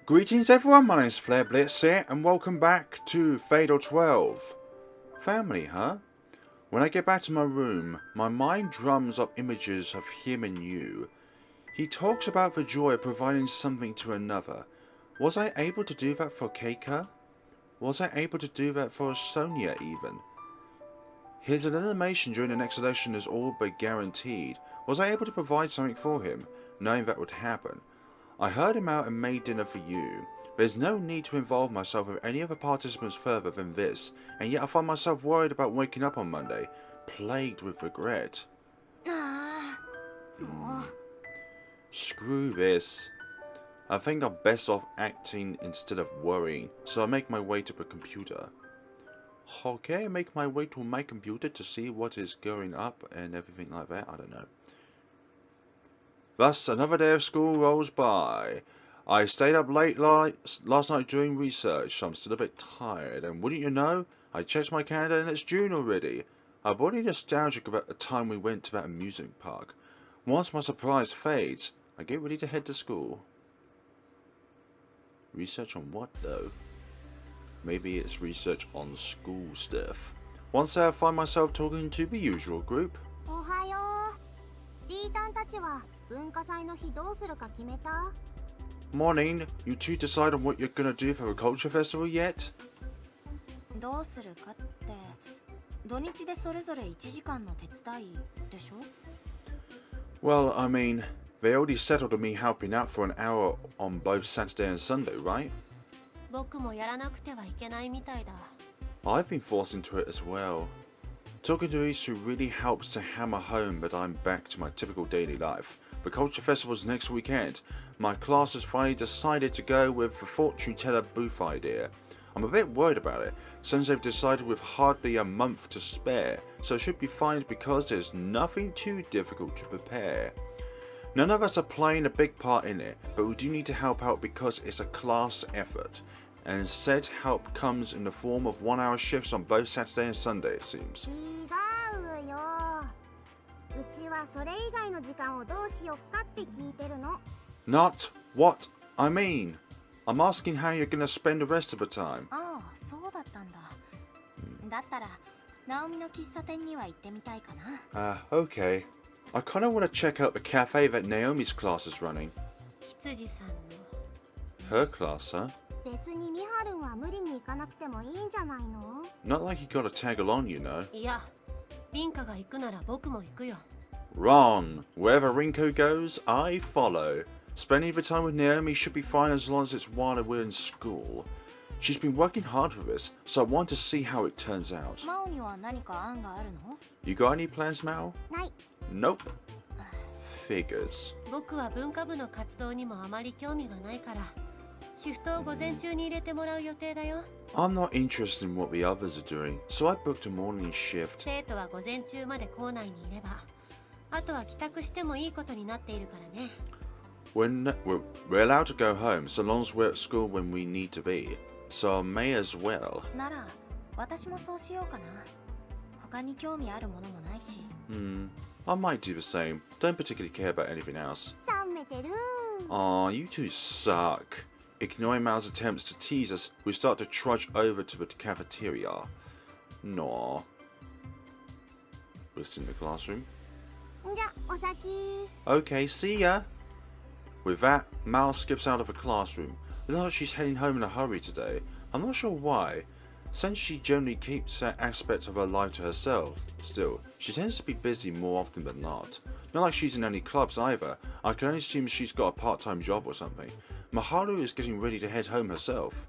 Greetings everyone, my name is FlareBlitzed here, and welcome back to Fatal 12. Family, huh? When I get back to my room, my mind drums up images of him and you. He talks about the joy of providing something to another. Was I able to do that for Keika? Was I able to do that for Sonia even? His elimination during the next election is all but guaranteed. Was I able to provide something for him, knowing that would happen? I heard him out and made dinner for you. There's no need to involve myself with any other participants further than this, and yet I find myself worried about waking up on Monday, plagued with regret. Screw this. I think I'm best off acting instead of worrying, so I make my way to the computer. Okay, I make my way to my computer to see what is going up and everything like that, I don't know. Thus, another day of school rolls by. I stayed up late last night doing research, so I'm still a bit tired, and wouldn't you know, I checked my calendar and it's June already. I'm already nostalgic about the time we went to that amusement park. Once my surprise fades, I get ready to head to school. Research on what though? Maybe it's research on school stuff. Once there I find myself talking to the usual group. Morning, you two decide on what you're gonna do for the culture festival yet? Well, I mean, they already settled on me helping out for an hour on both Saturday and Sunday, right? I've been forced into it as well. Talking to these two really helps to hammer home that I'm back to my typical daily life. The culture festival's next weekend. My class has finally decided to go with the fortune teller booth idea. I'm a bit worried about it, since they've decided with hardly a month to spare, so it should be fine because there's nothing too difficult to prepare. None of us are playing a big part in it, but we do need to help out because it's a class effort. And said help comes in the form of 1-hour shifts on both Saturday and Sunday, it seems. Not what I mean. I'm asking how you're gonna spend the rest of the time. Okay. I kinda wanna check out the cafe that Naomi's class is running. Her class, huh? Not like you gotta tag along, you know. Wrong. Wherever Rinko goes, I follow. Spending the time with Naomi should be fine as long as it's while we're in school. She's been working hard for this, so I want to see how it turns out. You got any plans, Mao? Nope. Figures. I'm not interested in what the others are doing, so I booked a morning shift. We're allowed to go home so long as we're at school when we need to be, so I may as well. I might do the same. Don't particularly care about anything else. Aw, you two suck. Ignoring Mao's attempts to tease us, we start to trudge over to the cafeteria. Nah. We're still in the classroom. Okay, see ya. With that, Mao skips out of the classroom. It looks like she's heading home in a hurry today. I'm not sure why, since she generally keeps that aspect of her life to herself. Still, she tends to be busy more often than not. Not like she's in any clubs either. I can only assume she's got a part-time job or something. Maharu is getting ready to head home herself.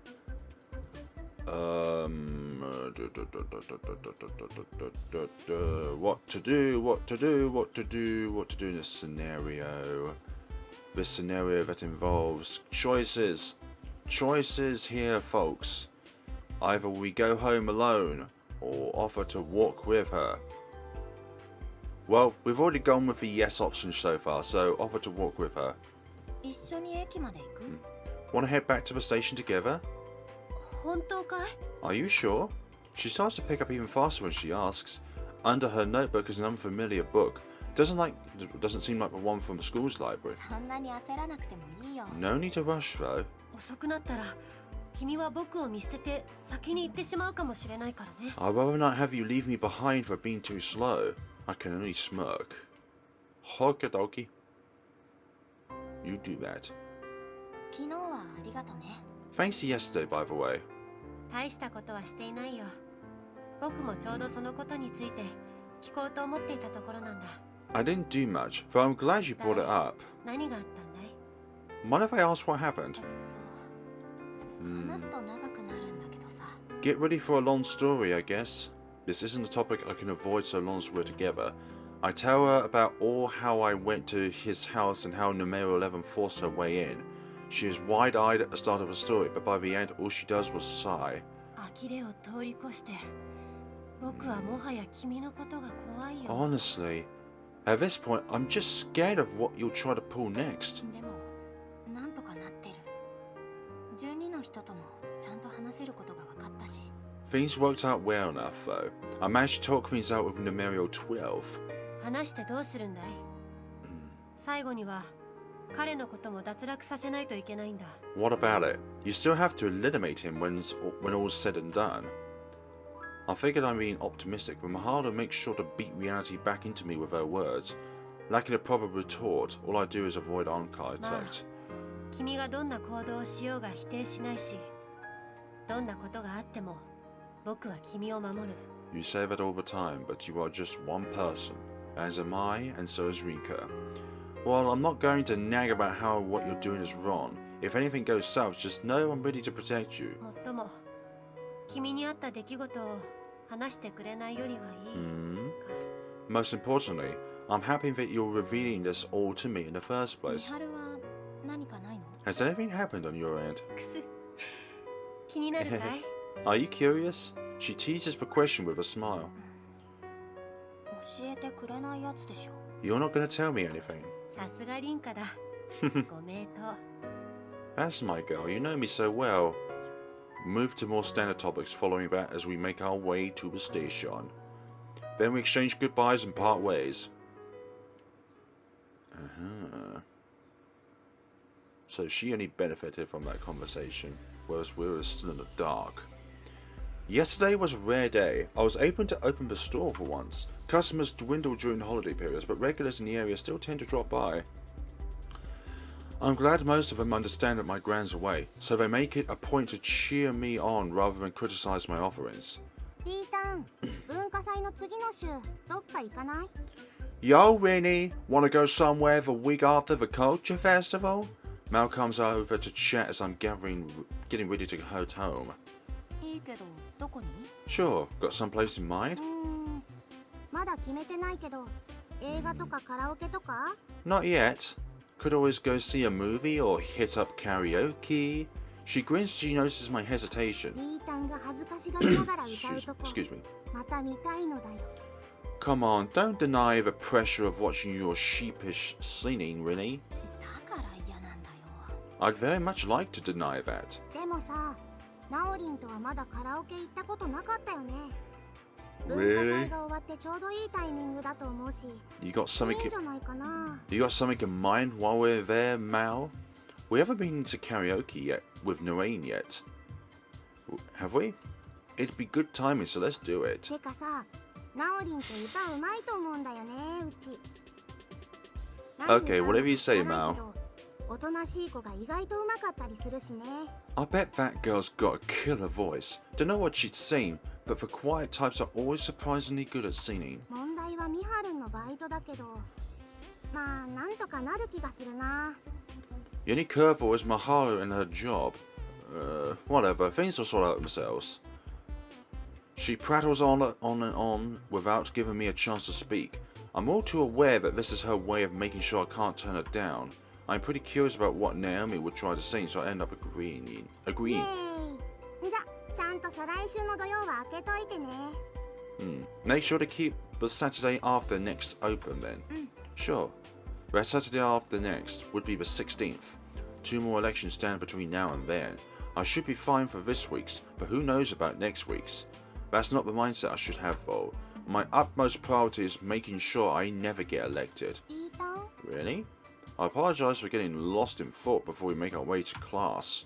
What to do in this scenario? This scenario that involves choices. Choices here, folks. Either we go home alone, or offer to walk with her. Well, we've already gone with the yes option so far, so offer to walk with her. Want to head back to the station together? Are you sure? She starts to pick up even faster when she asks. Under her notebook is an unfamiliar book. Doesn't seem like the one from the school's library. No need to rush though. 遅くなったら君は僕を見捨てて先に行ってしまうかもしれないからね。 I'd rather not have you leave me behind for being too slow. I can only smirk. Hokidoki. You do that. 昨日はありがとね。 Thanks to yesterday, by the way. 大したことはしていないよ。僕もちょうどそのことについて聞こうと思っていたところなんだ。 I didn't do much, though I'm glad you brought it up. 何があったんだい？ Mind if I ask what happened? 話すと長くなるんだけどさ。 Get ready for a long story, I guess. This isn't a topic I can avoid so long as we're together. I tell her about all how I went to his house and how numero 11 forced her way in. She is wide-eyed at the start of the story, but by the end, all she does was sigh. 呆れを通り越して僕はもはや君のことが怖いよ。 Honestly, at this point, I'm just scared of what you'll try to pull next. でもなんとかなってる。12の人ともちゃんと話せることが分かったし。 Things worked out well enough, though. I managed to talk things out with numero 12. 話してどうするんだい？最後には彼のことも脱落させないといけないんだ。 What about it? You still have to eliminate him when all's said and done. I figured I'm being optimistic, but Mahalo makes sure to beat reality back into me with her words. Lacking a proper retort, all I do is avoid eye contact. 君がどんな行動をしようが否定しないし、どんなことがあっても僕は君を守る。 You say that all the time, but you are just one person, as am I, and so is Rinka. Well, I'm not going to nag about how what you're doing is wrong. If anything goes south, just know I'm ready to protect you. もっとも君にあった出来事を話してくれないよりはいいか。 Most importantly, I'm happy that you're revealing this all to me in the first 美 place. 晴は何かないの？ Has anything happened on your end? くす気になるかい？ Are you curious? She teases the question with a smile. 教えてくれないやつでしょ。 You're not going to tell me anything. さすが凛花だ。ご名答。 That's my girl, you know me so well. Move to more standard topics following that as we make our way to the station. Then we exchange goodbyes and part ways. So she only benefited from that conversation, whereas we were still in the dark. Yesterday was a rare day. I was able to open the store for once. Customers dwindle during the holiday periods, but regulars in the area still tend to drop by. I'm glad most of them understand that my grand's away, so they make it a point to cheer me on rather than criticize my offerings. リータン、文化祭の次の週、どっか行かない？ Yo, Winnie, wanna go somewhere the week after the culture festival? Mal comes over to chat as I'm getting ready to head home. いいけど、どこに？ Sure, got some place in mind? まだ決めてないけど、映画とかカラオケとか？ Not yet. Could always go see a movie or hit up karaoke. She grins as she notices my hesitation. リータンが恥ずかしがりながら歌うとこ。Excuse me. また見たいのだよ。 Come on, don't deny the pressure of watching your sheepish singing, Winnie. だから嫌なんだよ。 I'd very much like to deny that. でもさ、ナオリンとはまだカラオケ行ったことなかったよね。 Really? 文化祭が終わってちょうどいいタイミングだと思うし。 You got いい something んじゃないかな。 You got something in mind while we're there, Mal? We haven't been to karaoke yet with Noreen yet. Have we? It'd be good timing, so let's do it. てかさ、ナオリンって歌うまいと思うんだよね、うち。 Okay, whatever you say, Mal. おとなしい子が意外とうまかったりするしね。 I bet that girl's got a killer voice. Don't know what she'd sing, but the quiet types are always surprisingly good at singing. 問題はミハルンのバイトだけど、まあなんとかなる気がするな。 The only curveball is Mahalo and her job. Whatever, things will sort out themselves. She prattles on and on without giving me a chance to speak. I'm all too aware that this is her way of making sure I can't turn her down. I'm pretty curious about what Naomi would try to sing, so I end up agreeing. イエーイ。じゃ、ちゃんと再来週の土曜は開けといてね。Make sure to keep the Saturday after next open then. Sure. The Saturday after next would be the 16th. 2 more elections stand between now and then. I should be fine for this week's, but who knows about next week's? That's not the mindset I should have though. My utmost priority is making sure I never get elected. リータン？ Really? I apologize for getting lost in thought before we make our way to class.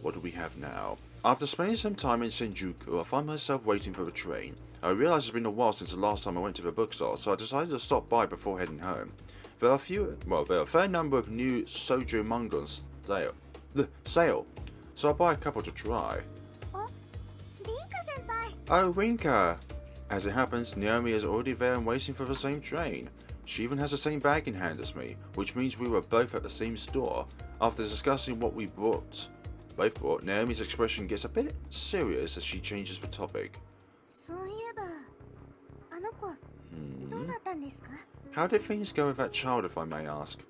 What do we have now? After spending some time in Shinjuku, I find myself waiting for the train. I realise it's been a while since the last time I went to the bookstore, so I decided to stop by before heading home. There are a fair number of new shoujo manga on sale, so I'll buy a couple to try. Oh, Rinka-senpai! Oh, Rinka! As it happens, Naomi is already there and waiting for the same train. She even has the same bag in hand as me, which means we were both at the same store. After discussing what we both bought, Naomi's expression gets a bit serious as she changes the topic. How did things go with that child, if I may ask?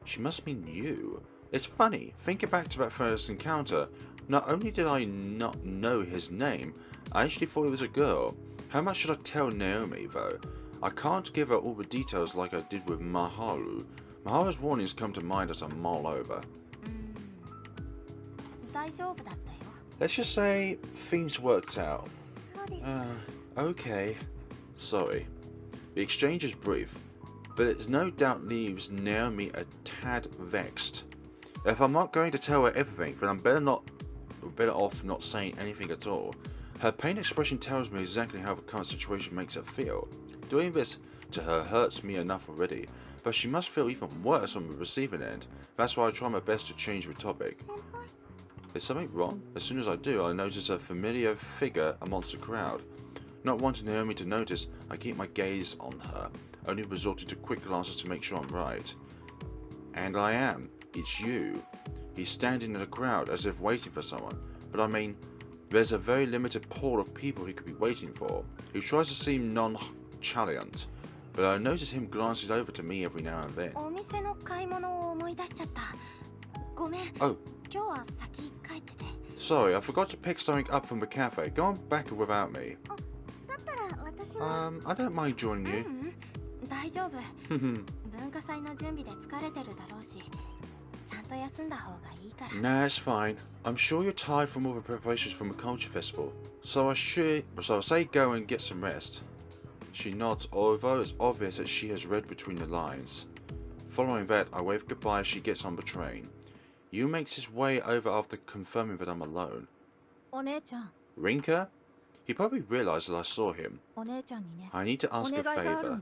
She must mean you. It's funny, thinking back to that first encounter, not only did I not know his name, I actually thought it was a girl. How much should I tell Naomi, though? I can't give her all the details like I did with Maharu. Maharu's warnings come to mind as I mull over. Let's just say things worked out. Okay. Sorry. The exchange is brief, but it no doubt leaves Naomi a tad vexed. If I'm not going to tell her everything, then I'm better off not saying anything at all. Her pain expression tells me exactly how the current situation makes her feel. Doing this to her hurts me enough already, but she must feel even worse on the receiving end. That's why I try my best to change the topic. Is something wrong? As soon as I do, I notice a familiar figure amongst the crowd. Not wanting Naomi to notice, I keep my gaze on her, only resorting to quick glances to make sure I'm right. And I am. It's you. He's standing in the crowd as if waiting for someone, but I mean, there's a very limited pool of people he could be waiting for. He tries to seem nonchalant, but I notice him glancing over to me every now and then. Oh. Sorry, I forgot to pick something up from the cafe. Go on back without me. I don't mind joining you. Nah, it's fine. I'm sure you're tired from all the preparations from the culture festival. So I'll say go and get some rest. She nods, although it's obvious that she has read between the lines. Following that, I wave goodbye as she gets on the train. Yu makes his way over after confirming that I'm alone. Rinka? He probably realized that I saw him. I need to ask a favor.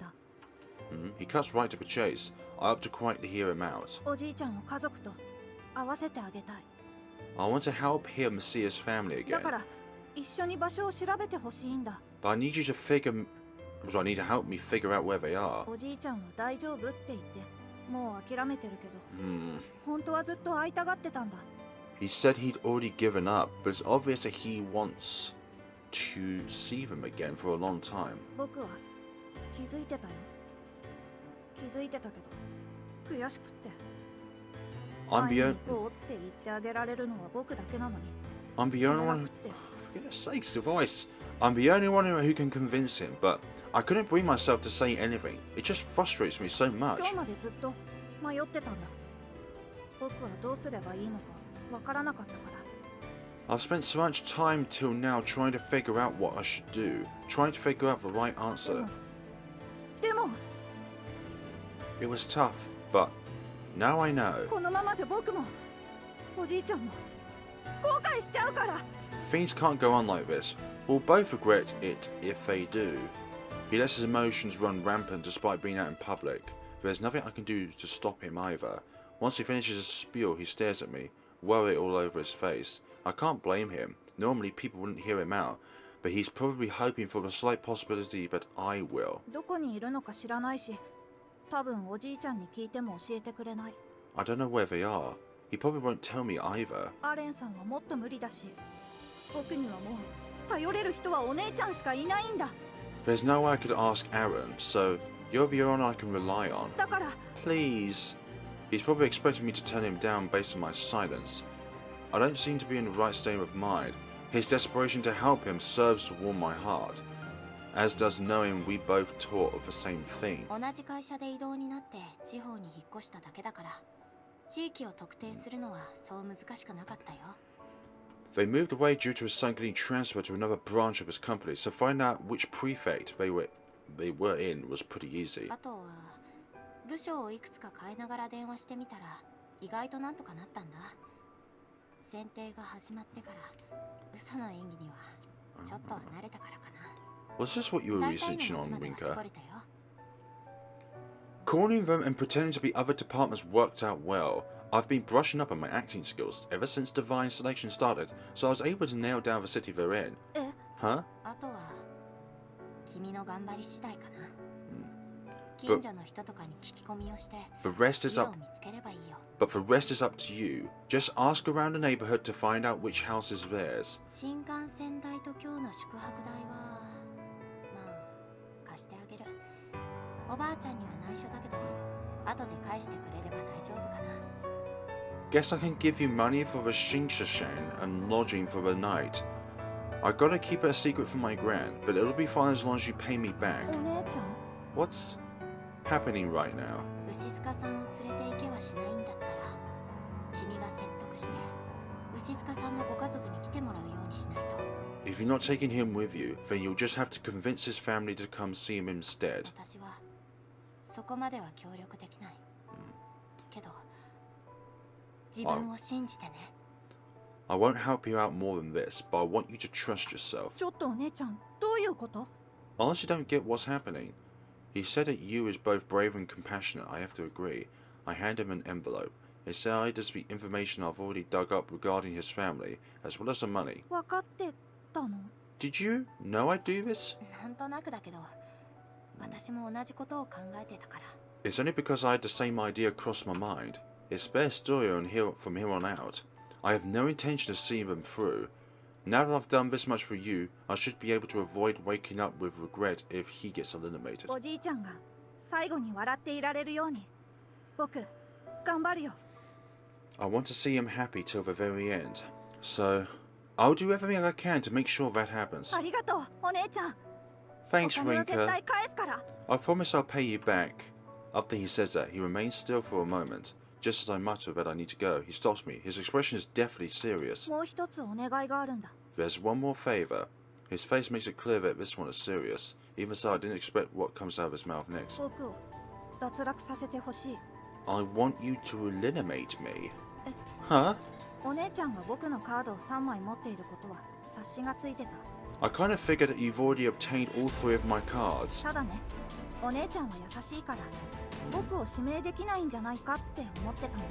He cuts right to the chase. I opt to quietly hear him out. I want to help him see his family again. But I need you to help me figure out where they are. He said he'd already given up, but it's obvious that he wants to see them again for a long time. I'm the only one who... For goodness sakes, the voice. I'm the only one who can convince him, but I couldn't bring myself to say anything. It just frustrates me so much. I've spent so much time till now trying to figure out what I should do, trying to figure out the right answer. It was tough, but now I know. Things can't go on like this. We'll both regret it if they do. He lets his emotions run rampant despite being out in public. There's nothing I can do to stop him either. Once he finishes his spiel, he stares at me, worry all over his face. I can't blame him. Normally people wouldn't hear him out, but he's probably hoping for the slight possibility that I will. I don't know where they are. He probably won't tell me either. There's no way I could ask Aaron, so you're the only one I can rely on. Please. He's probably expecting me to turn him down based on my silence. I don't seem to be in the right state of mind. His desperation to help him serves to warm my heart, as does knowing we both thought of the same thing. They moved away due to his son getting transferred to another branch of his company, so find out which prefect they were in was pretty easy. 選定が始まってから嘘の演技にはちょっとは慣れたからかな。 Was this what you were 大体 researching のオチ on, までは絞 Rinka? れたよ。 Calling them and pretending to be other departments worked out well. I've been brushing up on my acting skills ever since Divine Selection started, so I was able to nail down the city they're in. え、 Huh? あとは君の頑張り次第かな。近所の人とかに聞き込みをして The rest is 家を up, 見つければいいよ。 but the rest is up to you. Just ask around the neighborhood to find out which house is theirs. 新幹線代と今日の宿泊代はまあ貸してあげる。おばあちゃんには内緒だけど後で返してくれれば大丈夫かな。 Guess I can give you money for the Shinshishan and lodging for the night. I gotta keep it a secret from my gran, but it'll be fine as long as you pay me back. お姉ちゃん What's happening right now? 牛塚さんを連れて行けはしないんだったら君が説得して牛塚さんのご家族に来てもらうようにしないと。 If you're not taking him with you, then you'll just have to convince his family to come see him instead. 私はそこまでは協力できない。けど自分を信じてね。 I won't help you out more than this, but I want you to trust yourself. ちょっとお姉ちゃんどういうこと？ Honestly, don't get what's happening. He said that you is both brave and compassionate. I have to agree. I hand him an envelope. Inside is the information I've already dug up regarding his family, as well as the money. 分かってたの？ Did you know I'd do this? なんとなくだけど私も同じことを考えてたから。 It's only because I had the same idea cross my mind. It's their story from here on out. I have no intention of seeing them through. Now that I've done this much for you, I should be able to avoid waking up with regret if he gets eliminated. おじいちゃんが最後に笑っていられるように僕頑張るよ。 I want to see him happy till the very end. So, I'll do everything I can to make sure that happens. ありがとうお姉ちゃん。 Thanks, お金は絶 Rinka. 対返すから。 I promise I'll pay you back. After he says that, he remains still for a moment. Just as I mutter that I need to go, he stops me. His expression is deathly serious. もう一つお願いがあるんだ。 There's one more favor. His face makes it clear that this one is serious. Even so, I didn't expect what comes out of his mouth next. 僕を脱落させてほしい。 I want you to eliminate me. Huh? お姉ちゃんが僕のカードを3枚持っていることは察しがついてた。 I kind of figured that you've already obtained all 3 of my cards. ただね、お姉ちゃんは優しいから僕を指名できないんじゃないかって思ってたんだ。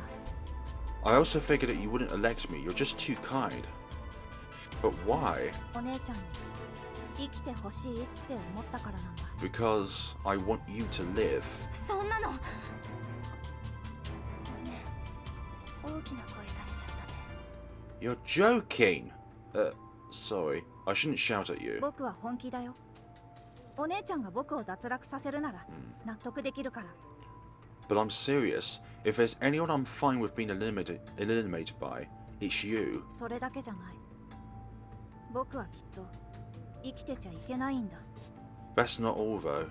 I also figured that you wouldn't elect me. You're just too kind. But why? お姉ちゃんに生きてほしいって思ったからなんだ。 Because I want you to live. そんなの。ごめん、大きな声出しちゃったね。 You're joking! Sorry. I shouldn't shout at you. 僕は本気だよ。お姉ちゃんが僕を脱落させるなら納得できるから。 But I'm serious. If there's anyone I'm fine with being eliminated by, it's you. それだけじゃない。僕はきっと生きてちゃいけないんだ。 That's not all though.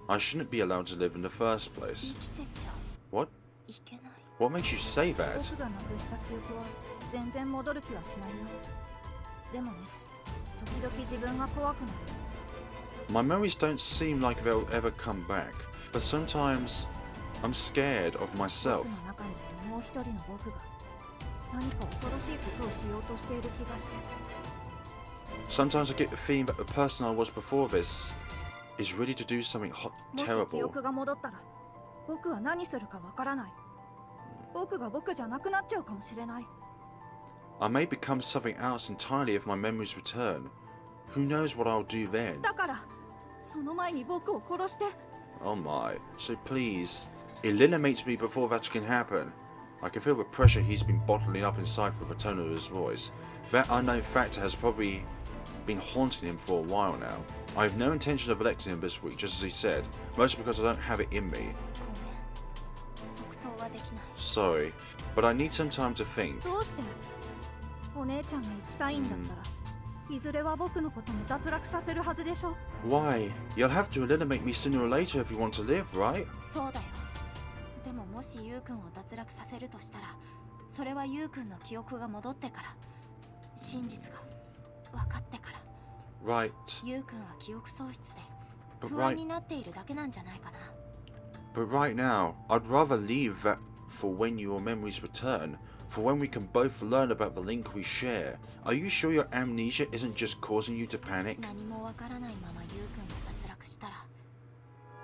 I shouldn't be allowed to live in the first 生 place. きてちゃ What? いけない。 What makes you say that? 僕がなくした記憶は全然戻る気はしないよ。でもね、時々自分が怖くなる。 My memories don't seem like they'll ever come back. But sometimes I'm scared of 僕 myself. の中にいるもう一人の僕が何か恐ろしいことをしようとしている気がして。 Sometimes I get the feeling that the person I was before this is ready to do something もし記 terrible. 憶が戻ったら僕は何するかわからない。僕が僕じゃなくなっちゃうかもしれない。 I may become something else entirely if my memories return. Who knows what I'll do then? だからその前に僕を殺して。 Oh my. So please, eliminate me before that can happen. I can feel the pressure he's been bottling up inside from the tone of his voice. That unknown factor has probably been haunting him for a while now. I have no intention of electing him this week, just as he said, mostly because I don't have it in me. ごめん、即答はできない。 Sorry, but I need some time to think. どうしてお姉ちゃんが生きたいんだったら、いずれは僕のことも脱落させるはずでしょ。 Why? You'll have to eliminate me sooner or later if you want to live, right? そうだよ。でももしユウくんを脱落させるとしたら、それはユウくんの記憶が戻ってから、真実が分かってから。 Right. ユウくんは記憶喪失で But 不安 right, になっているだけなんじゃないかな。 but right now, I'd rather leave that for when your memories return, for when we can both learn about the link we share. Are you sure your amnesia isn't just causing you to panic? 何もわからないままユウくんが脱落したら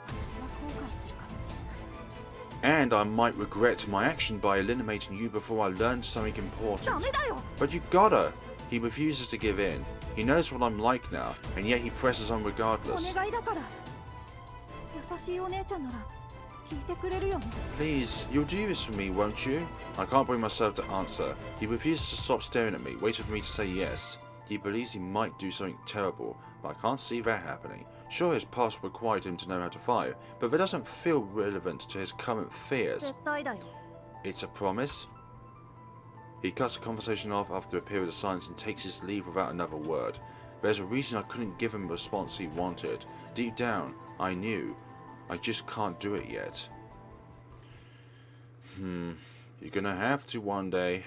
私は後悔するかもしれない And I might regret my action by eliminating you before I learned something important. ダメだよ But you gotta! He refuses to give in. He knows what I'm like now, and yet he presses on お regardless. 願いだから優しいお姉ちゃんなら聞いてくれるよね Please, you'll do this for me, won't you? I can't bring myself to answer. He refuses to stop staring at me, waiting for me to say yes. He believes he might do something terrible, but I can't see that happening. Sure, his past required him to know how to fight, but that doesn't feel relevant to his current fears. 絶対だよ It's a promise? He cuts the conversation off after a period of silence and takes his leave without another word. There's a reason I couldn't give him the response he wanted. Deep down, I knew. I just can't do it yet. You're gonna have to one day.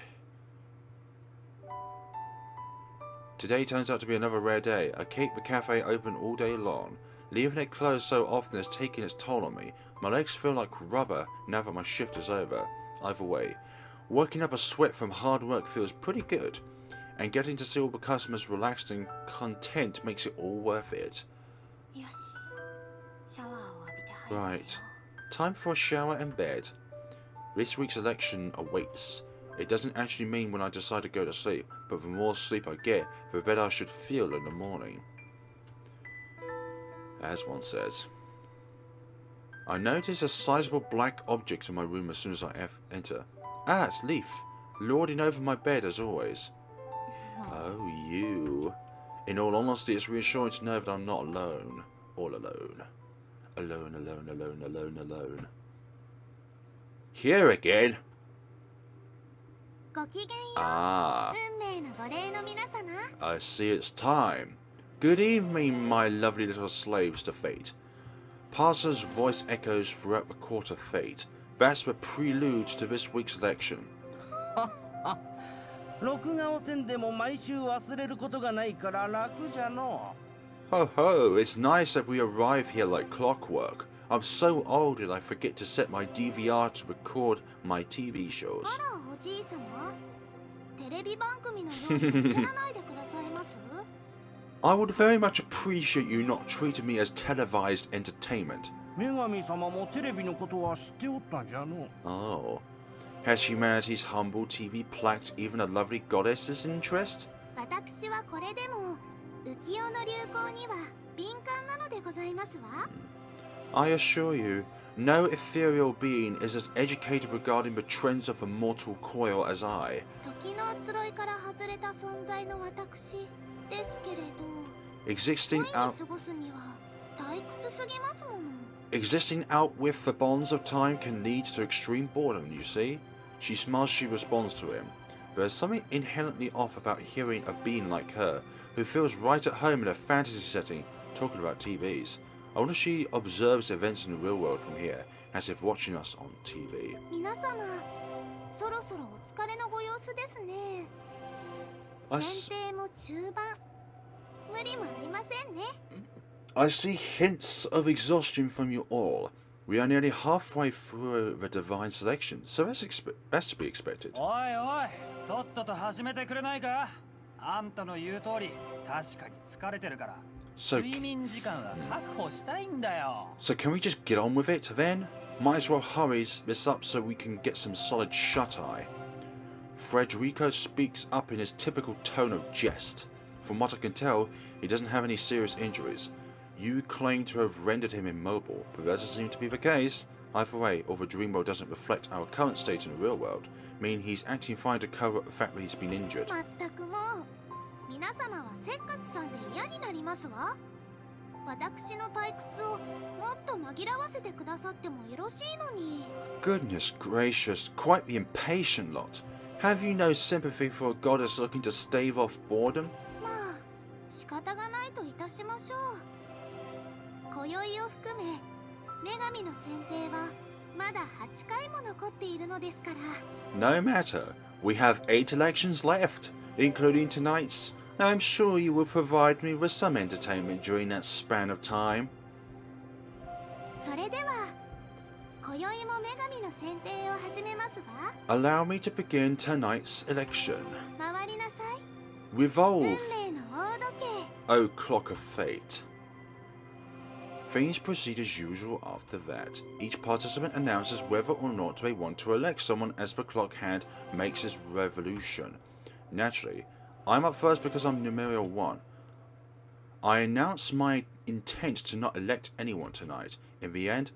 Today turns out to be another rare day. I keep the cafe open all day long. Leaving it closed so often has taken its toll on me. My legs feel like rubber now that my shift is over. Either way, working up a sweat from hard work feels pretty good. And getting to see all the customers relaxed and content makes it all worth it. よしシャワーを浴びて入る Right. Time for a shower and bed. This week's election awaits. It doesn't actually mean when I decide to go to sleep, but the more sleep I get, the better I should feel in the morning. As one says. I notice a sizable black object in my room as soon as I enter. Ah, it's Leaf, lording over my bed as always. Oh, you. In all honesty, it's reassuring to know that I'm not alone. All alone. Alone, alone, alone, alone, alone. Here again? ごきげんよ Ah, 運命の奴隷の皆様 I see it's time. Good evening, my lovely little slaves to fate. Parser's voice echoes throughout the court of fate. That's the prelude to this week's election. 録画をせんでも毎週忘れることがないから楽じゃの Ho ho, it's nice that we arrive here like clockwork. I'm so old that I forget to set my DVR to record my TV shows. あらおじいさまテレビ番組のようにおっしゃらないでくださいます I would very much appreciate you not treating me as televised entertainment. 女神様もテレビのことは知っておったんじゃの Oh. Has humanity's humble TV plagued even a lovely goddess's interest? 私はこれでも浮世の流行には敏感なのでございますわ I assure you, no ethereal being is as educated regarding the trends of the mortal coil as I. 時の移ろいから外れた存在の私ですけれど Existing 恋に out 過ごすには退屈すぎますもの Existing out with the bonds of time can lead to extreme boredom, you see? She smiles, she responds to him. There's something inherently off about hearing a being like her, who feels right at home in a fantasy setting, talking about TVs. I wonder if she observes events in the real world from here, as if watching us on TV. 皆様そろそろお疲れのご様子ですね I 選定も中盤無理もありませんね I see hints of exhaustion from you all. We are nearly halfway through the divine selection, so that's to be expected. おいおいとっとと始めてくれないかあんたの言う通り確かに疲れてるから So, 睡眠時間は確保したいんだよ so can we just get on with it then? Might as well hurry this up so we can get some solid shut-eye. Frederico speaks up in his typical tone of jest. From what I can tell, he doesn't have any serious injuries. You claim to have rendered him immobile, but that doesn't seem to be the case. Either way, or the dream world doesn't reflect our current state in the real world, meaning he's acting fine to cover up the fact that he's been injured. まったくもう皆様はせっかちさんで嫌になりますわ私の退屈をもっと紛らわせてくださってもよろしいのに Goodness gracious, quite the impatient lot. Have you no sympathy for a goddess looking to stave off boredom? まあ仕方がないといたしましょう今宵を含め女神の選定はまだ8回も残っているのですから No matter. We have 8 elections left, including tonight's. I'm sure you will provide me with some entertainment during that span of time. それでは今今宵も女神の選定を始めますわ。 Allow me to begin tonight's election. 回りなさい。 Revolve, 運命の大時計。 O clock of fate. Things proceed as usual after that. Each participant announces whether or not they want to elect someone as the clock hand makes its revolution. Naturally, I'm up first because I'm numero 1. I announce my intent to not elect anyone tonight. In the end,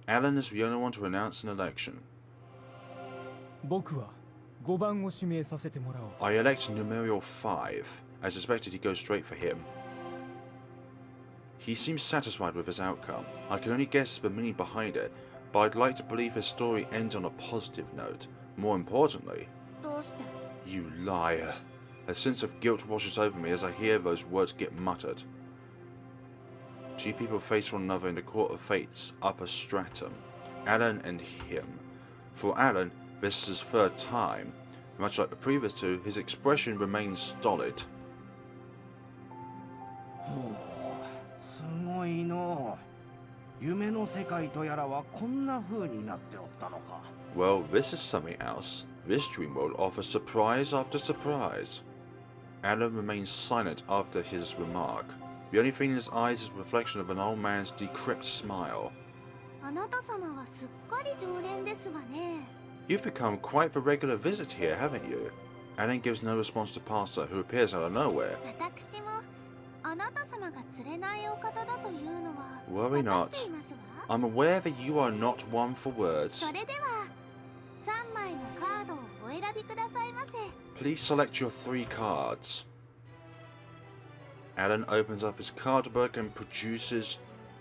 Alan is the only one to announce an election. 僕は5番を指名させてもらおう。 I elect numero 5. As expected, he goes straight for him. He seems satisfied with his outcome. I can only guess the meaning behind it, but I'd like to believe his story ends on a positive note. More importantly, どうして？ you liar. A sense of guilt washes over me as I hear those words get muttered. Two people face one another in the court of fate's upper stratum, Alan and him. For Alan, this is his third time. Much like the previous two, his expression remains stolid. ほう、すごいのう。夢の世界とやらはこんな風になっておったのか。 Well, this is something else. This dream world offers surprise after surprise. Alan remains silent after his remark. The only thing in his eyes is a reflection of an old man's decrepit smile. あなた様はすっかり常連ですわね。 You've become quite the regular visit here, haven't you? Alan gives no response to Pastor, who appears out of nowhere. 私もあなた様が釣れないお方だというのは Worry 分か not. っていますわ。 I'm aware that you are not one for words. それでは3枚のカードをお選びくださいませ。 Please select your 3 cards. Alan opens up his card book and produces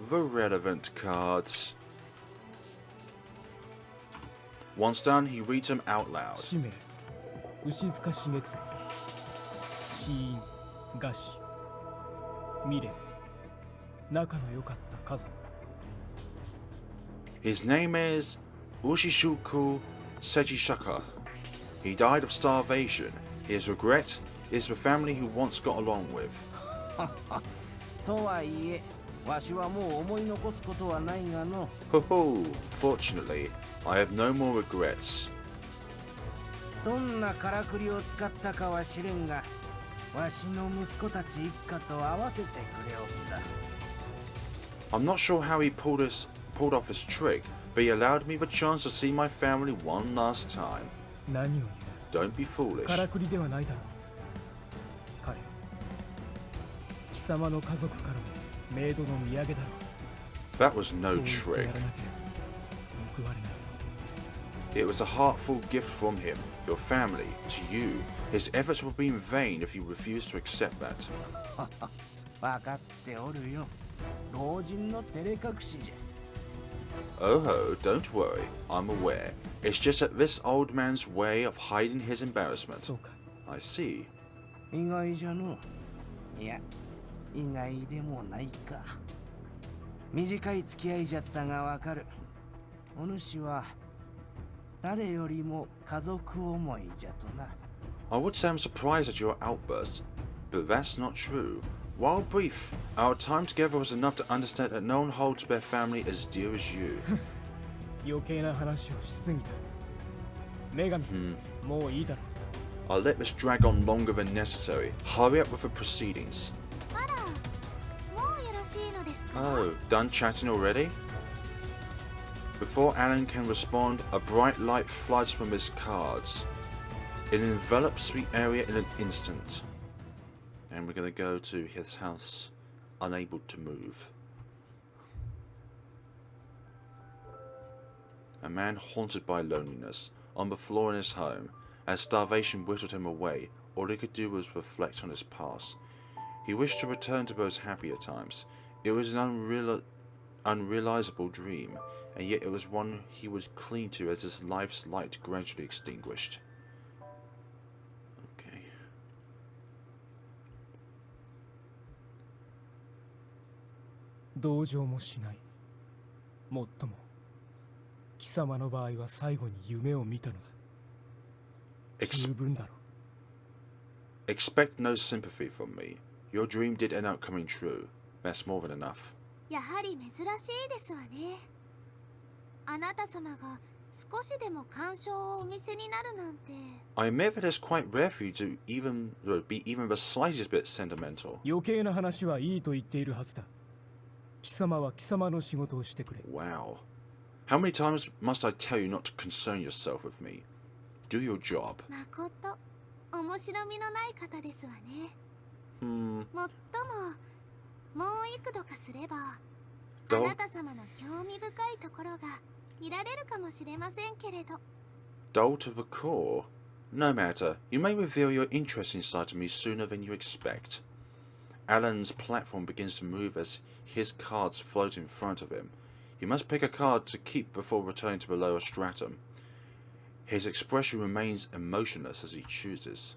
the relevant cards. Once done, he reads them out loud. 氏名牛塚茂次死因餓死未練仲の良かった家族 His name is Ushishuku Sejishaka. He died of starvation. His regret is the family he once got along with. とはいえ、わしはもう思い残すことはないがの。 Ho ho! Fortunately, I have no more regrets. どんなからくりを使ったかは知れんが、わしの息子たち一家と合わせてくれおった。 I'm not sure how he pulled off his trick, but he allowed me the chance to see my family one last time. 何を言う Don't be foolish. からくりではないだろう彼貴様の家族からのメイドの土産だろう That was そ no う言ってや trick. らなければ報われない It was a heartful gift from him, your family, to you. His efforts would be in vain if you refused to accept that. 分かっておるよ。老人の照れ隠しじゃ。 Oh ho, don't worry, I'm aware. It's just that this old man's way of hiding his embarrassment. そうか I see. 意外じゃの。いや、意外でもないか。短い付き合いじゃったがわかる。お主は誰よりも家族思いじゃとな。 I would say I'm surprised at your outburst, but that's not true. While brief, our time together was enough to understand that no one holds their family as dear as you. 余計な話をしすぎた女神、もういいだろ I'll let this drag on longer than necessary. Hurry up with the proceedings. あら、もうよろしいのですか？ Oh, done chatting already? Before Alan can respond, a bright light floods from his cards. It envelops the area in an instant. And we're going to go to his house, unable to move. A man haunted by loneliness, on the floor in his home. As starvation whittled him away, all he could do was reflect on his past. He wished to return to those happier times. It was an unrealizable dream, and yet it was one he would cling to as his life's light gradually extinguished. Okay. 同情もしないもっとも貴様の場合は最後に夢を見たのだ 十分だろ Expect no sympathy from me. Your dream did end up coming true. That's more than enough. やはり珍しいですわね。あなた様が少しでも干渉をお見せになるなんて。 I admit that it's quite rare for you to be even the slightest bit sentimental. 余計な話はいいと言っているはずだ。貴様は貴様の仕事をしてくれ。 Wow. How many times must I tell you not to concern yourself with me? Do your job. まこと面白みのない方ですわね。もっとももう幾度かすればあ Don't. なた様の興味深いところが見られるかもしれませんけれど。 Dull to the core. No matter. You may reveal your interesting side to me sooner than you expect. Alan's platform begins to move as his cards float in front of him. He must pick a card to keep before returning to the lower stratum. His expression remains emotionless as he chooses.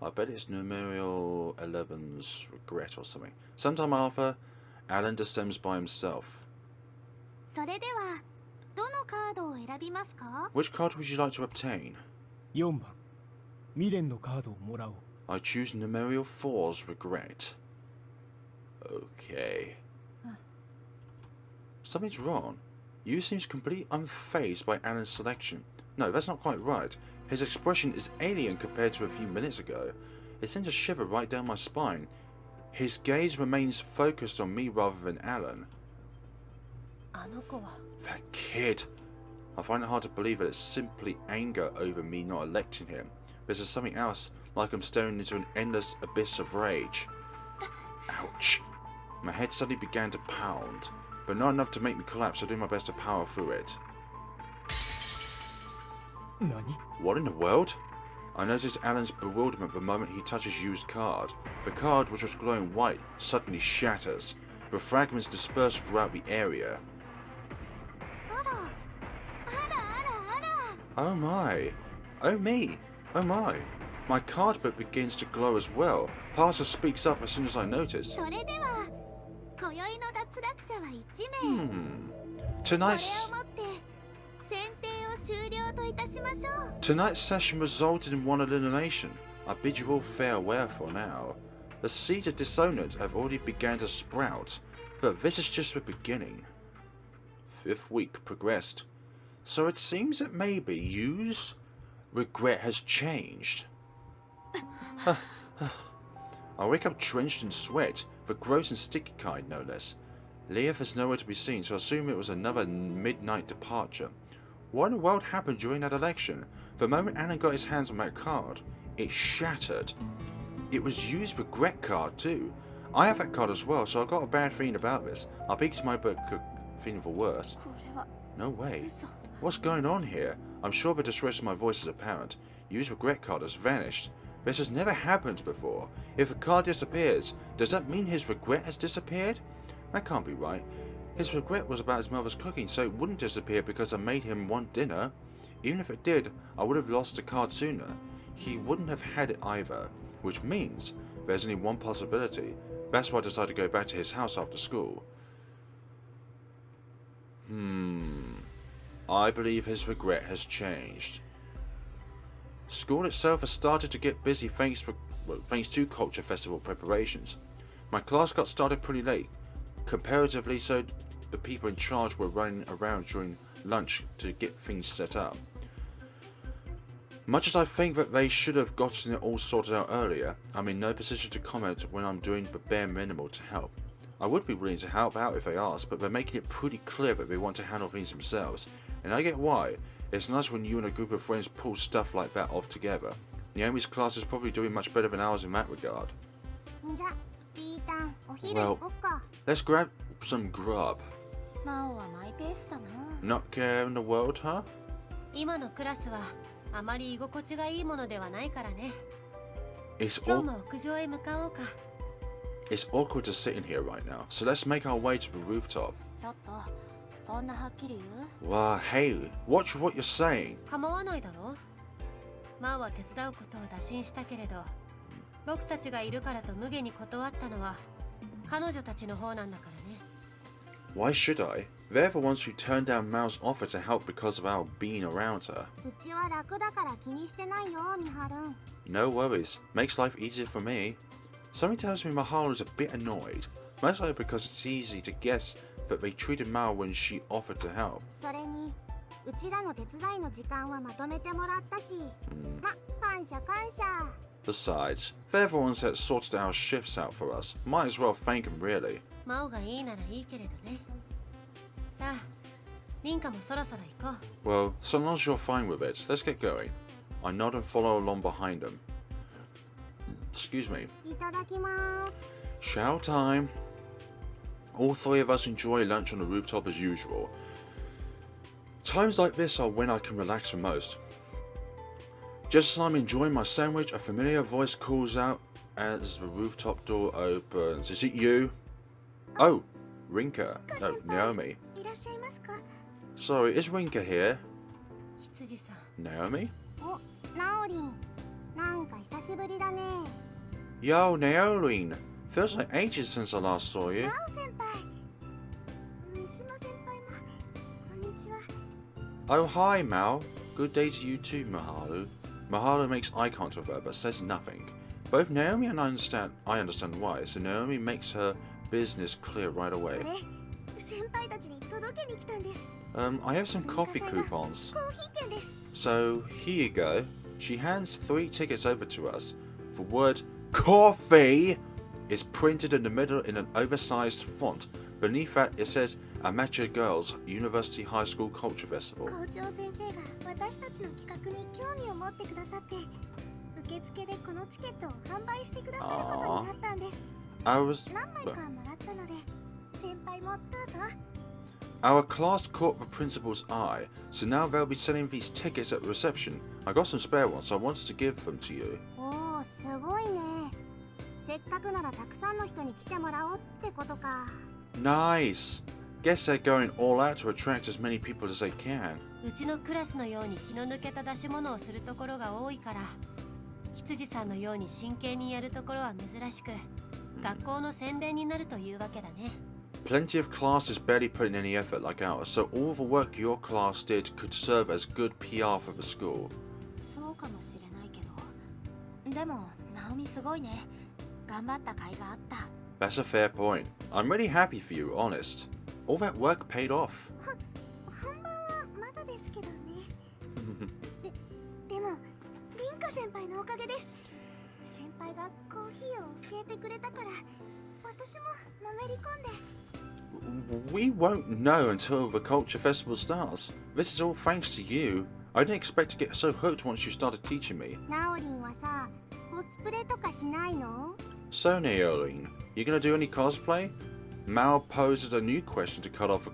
I bet it's numerial 11's regret or something. Sometime after, Alan descends by himself. それではどのカードを選びますか？ Which card would you like to obtain? 4番、未練のカードをもらおう。 I choose numerial 4's regret. Okay. Something's wrong. You seems completely unfazed by Alan's selection. No, that's not quite right. His expression is alien compared to a few minutes ago. It sends a shiver right down my spine. His gaze remains focused on me rather than Alan. あの子は That kid. I find it hard to believe that it's simply anger over me not electing him. This is something else, like I'm staring into an endless abyss of rage. Ouch. My head suddenly began to pound, but not enough to make me collapse, so I do my best to power through it. 何？ What in the world? I notice Alan's bewilderment the moment he touches used card. The card, which was glowing white, suddenly shatters. The fragments disperse throughout the area. あらあらあらあら。 Oh my. Oh me. Oh my. My card book begins to glow as well. Pastor speaks up as soon as I notice. それでは今宵の脱落者は1名。これを Tonight's もって選定を終了といたしましょう。 tonight's session resulted in one elimination. I bid you all farewell for now. The seeds of dissonance have already begun to sprout, but this is just the beginning. 5th week progressed. So it seems that maybe Yu's regret has changed. I wake up drenched in sweat, the gross and sticky kind no less. Leaf is nowhere to be seen, so I assume it was another midnight departure. What in the world happened during that election? The moment Alan got his hands on that card, it shattered. It was Yu's regret card too. I have that card as well, so I got a bad feeling about this. I peeked my book, feeling for worse. これは No way. 嘘。 What's going on here? I'm sure the distress of my voice is apparent. Yu's regret card has vanished. This has never happened before. If a card disappears, does that mean his regret has disappeared? That can't be right. His regret was about his mother's cooking, so it wouldn't disappear because I made him want dinner. Even if it did, I would have lost the card sooner. He wouldn't have had it either, which means there's only one possibility. That's why I decided to go back to his house after school. I believe his regret has changed. School itself has started to get busy thanks to Culture Festival preparations. My class got started pretty late, comparatively, so the people in charge were running around during lunch to get things set up. Much as I think that they should have gotten it all sorted out earlier, I'm in no position to comment when I'm doing the bare minimal to help. I would be willing to help out if they asked, but they're making it pretty clear that they want to handle things themselves, and I get why. It's nice when you and a group of friends pull stuff like that off together. Naomi's class is probably doing much better than ours in that regard. じゃ、ピータン、お昼 Well 行こっか。 Let's grab some grub. マオはマイペースだな。 Not care in the world, huh? 今のクラスはあまり居心地がいいものではないからね。 It's 今日も屋上へ向かおうか。 It's awkward to sit in here right now, so let's make our way to the rooftop. ちょっと、そんなはっきり言う？ Wow, hey, watch what you're saying. 構わないだろ。マーは手伝うことを打診したけれど、僕たちがいるからと無下に断ったのは彼女たちの方なんだからね。 Why should I? They're the ones who turned down Mao's offer to help because of our being around her. うちは楽だから気にしてないよ、ミハルン。 No worries, makes life easier for me. Something tells me Mahalo is a bit annoyed, most likely because it's easy to guess that they treated Mao when she offered to help. それにうちらの手伝いの時間はまとめてもらったし、ま、感謝感謝。 Besides, they're the ones that sorted our shifts out for us. Might as well thank them, really. マオがいいならいいけれどね。さあ、リンカもそろそろ行こう。 Well, so long as you're fine with it, let's get going. I nod and follow along behind them. Excuse me. いただきます。 Chow time. All three of us enjoy lunch on the rooftop as usual. Times like this are when I can relax the most. Just as I'm enjoying my sandwich, a familiar voice calls out as the rooftop door opens. Is it you? Oh, Rinka. No, Naomi. いらっしゃいますか。 Sorry, is Rinka here? 羊さん。 Naomi? お、ナオリン。なんか久しぶりだね。 Yo, Naomi. Feels like ages since I last saw you. ナオ先輩。三島先輩も。こんにちは。 Oh, hi, Mal. Good day to you too, Mahalo. Mahalo makes eye contact with her but says nothing. Both Naomi and I understand why, so Naomi makes her business clear right こ away. れ先輩たちに届けに来たんです。 I have some coffee coupons. コーヒー券です。 So, here you go. She hands 3 tickets over to us. The word coffee is printed in the middle in an oversized font. Beneath that, it says Amateur Girls University High School Culture Festival. 校長先生が私たちの企画に興味を持ってくださって、受付でこのチケットを販売してくださることになったんです。 何枚かもらったので、先輩もどうぞ。 Our class caught the principal's eye, so now they'll be selling these tickets at the reception. I got some spare ones, so I wanted to give them to you. おお、すごいね。せっかくならたくさんの人に来てもらおうってことか。 Nice! Guess they're going all out to attract as many people as they can. うちのクラスのように気の抜けた出し物をするところが多いから、羊さんのように真剣にやるところは珍しく、学校の宣伝になるというわけだね。 Plenty of classes barely put in any effort like ours, so all the work your class did could serve as good PR for the school. そうかもしれないけど、でもナオミすごいね。頑張った甲斐があった。 That's a fair point. I'm really happy for you, honest. All that work paid off. 本番はまだですけどね。でもリンカ先輩のおかげです。先輩がコーヒーを教えてくれたから、私ものめり込んで。 We won't know until the culture festival starts. This is all thanks to you. I didn't expect to get so hooked once you started teaching me. ナオリンはさ、コスプレとかしないの？ So, Naoline, you gonna do any cosplay? Mao poses a new question to cut off the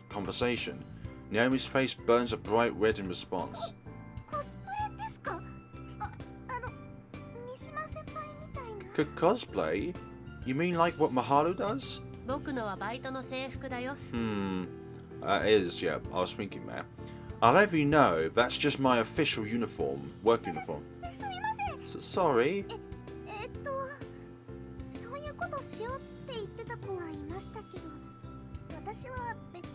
conversation. Naomi's face burns a bright red in response. コスプレですか？三島先輩みたいな。Cosplay? You mean like what Mahalo does? 僕のはバイトの制服だよ。That is, yeah, I was thinking that. I'll have you know, that's just my official uniform, work uniform. すみません。 Sorry? そういうことしようって言ってた子はいましたけど、私は別に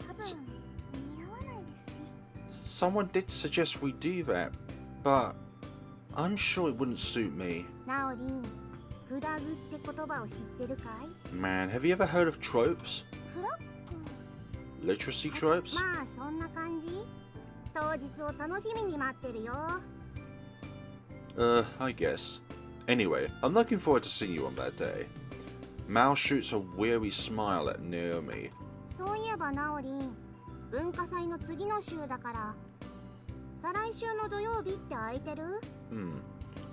多分似合わないですし。 Someone did suggest we do that, but I'm sure it wouldn't suit me. ナオリン、フラグって言葉を知ってるかい？ Man, have you ever heard of tropes? フラッグ。 Literacy tropes? まあそんな感じ。当日を楽しみに待ってるよ。I guess. Anyway, I'm looking forward to seeing you on that day. Mao shoots a weary smile at Naomi. そういえばナオリン、文化祭の次の週だから、再来週の土曜日って空いてる？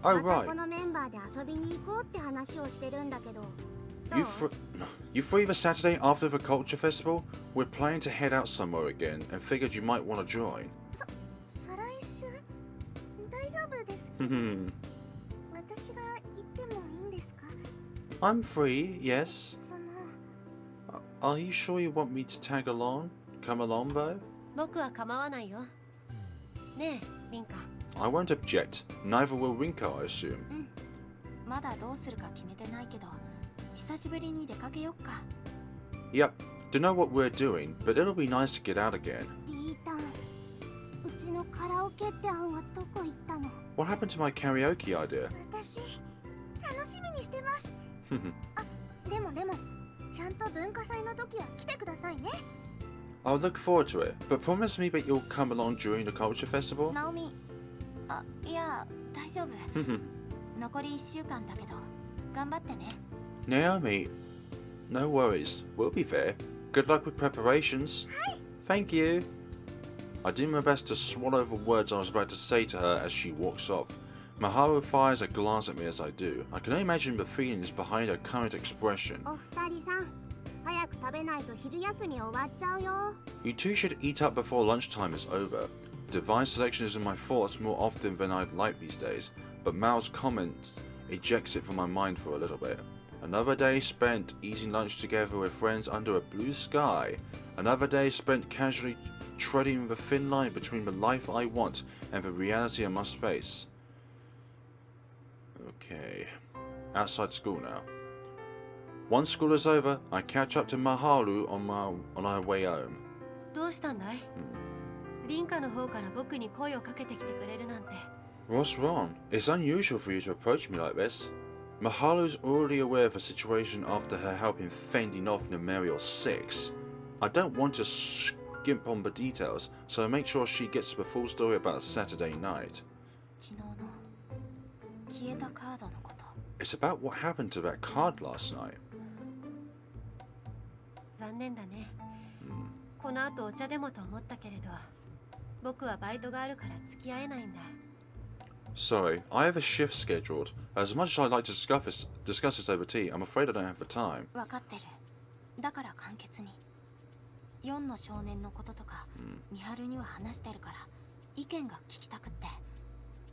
Oh, また right. このメンバーで遊びに行こうって話をしてるんだけど。どう？ You free the Saturday after the culture festival? We're planning to head out somewhere again and figured you might want to join. 再来週？大丈夫です。私が行ってもいいんですか？ I'm free, yes. その。 Are you sure you want me to tag along? Come along, though? 僕は構わないよ。ねえ、リンカ。 I won't object. Neither will Rinka, I assume. まだどうするか決めてないけど、久しぶりに出かけよっか。 Yep. Don't know what we're doing, but it'll be nice to get out again. リータン、うちのカラオケって案はどこ行ったの？ What happened to my karaoke idea? 私、楽しみにしてます。でも、ちゃゃんと文化祭の時は来てくださいね。 I'll look forward to it, but promise me that you'll come along during the culture festival? ナオミ、あ、いや、大丈夫。残り1週間だけど、頑張ってね。Naomi, no worries. We'll be there. Good luck with preparations. Thank you. I do my best to swallow the words I was about to say to her as she walks off. Maharu fires a glance at me as I do. I can only imagine the feelings behind her current expression. お二人さん、早く食べないと昼休み終わっちゃうよ。 You two should eat up before lunchtime is over. Divine selection is in my thoughts more often than I'd like these days, but Mao's comments ejects it from my mind for a little bit. Another day spent eating lunch together with friends under a blue sky. Another day spent casually treading the thin line between the life I want and the reality I must face. Okay. Outside school now. Once school is over, I catch up to Maharu on our way home. どうしたんだい？リンカの方から僕に声をかけてきてくれるなんて。 What's wrong? It's unusual for you to approach me like this. Maharu's already aware of the situation after her helping fending off Numerial 6. I don't want to skimp on the details, so I make sure she gets the full story about Saturday night. 昨日の消えたカードのこと。 It's about what happened to that card last night. 残念だね。この後お茶でもと思ったけれど、僕はバイトがあるから付き合えないんだ。 Sorry, I have a shift scheduled. As much as I'd like to discuss this over tea, I'm afraid I don't have the time. 分かってる。だから簡潔に。4の少年のこととか、ミハルには話してるから、意見が聞きたくって。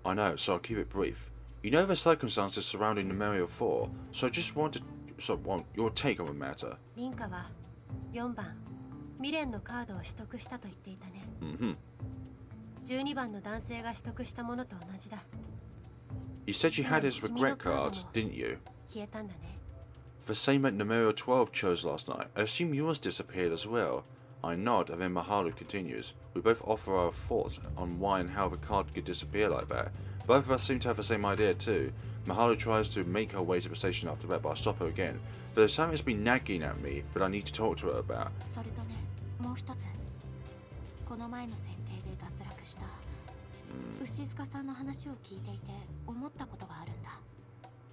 I know, so I'll keep it brief. You know the circumstances surrounding Numerio 4, so I just want your take on the matter. リンカは4番、未練のカードを取得したと言っていたね。12番の男性が取得したものと同じだ。You said you had his regret card, didn't you? 消えたんだね。 The same that Numerio 12 chose last night. I assume yours disappeared as well. I nod, and then Maharu continues. We both offer our thoughts on why and how the card could disappear like that. Both of us seem to have the same idea too. Maharu tries to make her way to the station after that, but I stop her again. There's something that's been nagging at me, but I need to talk to her about. それとね、もう一つ。この前の選定で脱落した牛塚さんの話を聞いていて思ったことがあるんだ。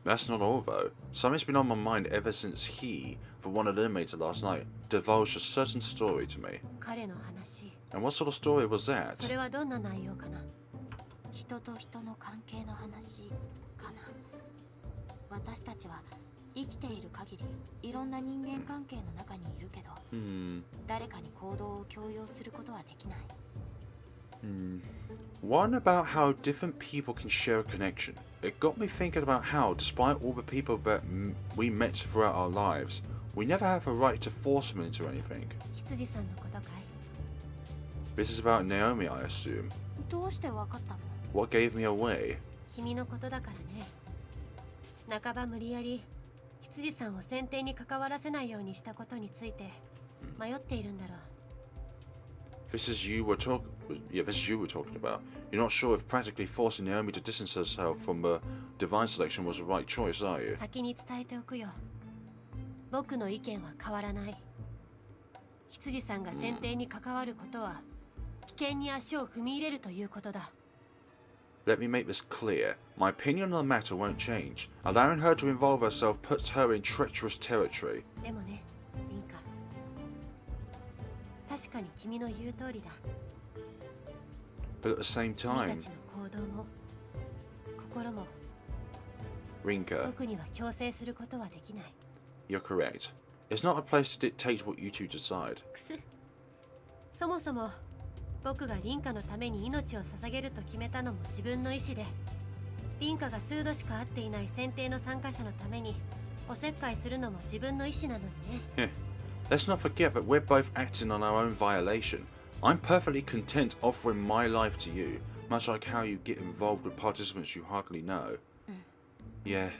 That's not all though. Something's been on my mind ever since he, the one eliminated last night, divulged a certain story to me. 彼の話。 And what sort of story was そ that? れはどんな内容かな。人と人の関係の話かな。私たちは生きている限りいろんな人間関係の中にいるけど、誰かに行動を強要することはできない。One about how different people can share a connection. It got me thinking about how, despite all the people that we met throughout our lives, we never have a right to force them into anything. 羊さんのことかい。 This is about Naomi, I assume. どうしてわかったの？ What gave me away? 君のことだからね。半ば無理やり羊さんを選定に関わらせないようにしたことについて迷っているんだろう。 This is you we're talking about. You're not sure if practically forcing Naomi to distance herself from the divine selection was the right choice, are you? 先に伝えておくよ。僕の意見は変わらない。羊さんが選定に関わることは危険に足を踏み入れるということだ。 Let me make this clear. My opinion on the matter won't change. Allowing her to involve herself puts her in treacherous territory. でもね、リンカ。確かに君の言う通りだ。 But at the same 君 time, たちの行動も心も Rinka, 僕には強制することはできない。 you're correct. It's not a place to dictate what you two decide. くす。そもそも僕がリンカのために命を捧げると決めたのも自分の意志で、リンカが数度しか会っていない選定の参加者のためにおせっかいするのも自分の意志なのにね。Let's not forget that we're both acting on our own violation. I'm perfectly content offering my life to you, much like how you get involved with participants you hardly know. Yeah,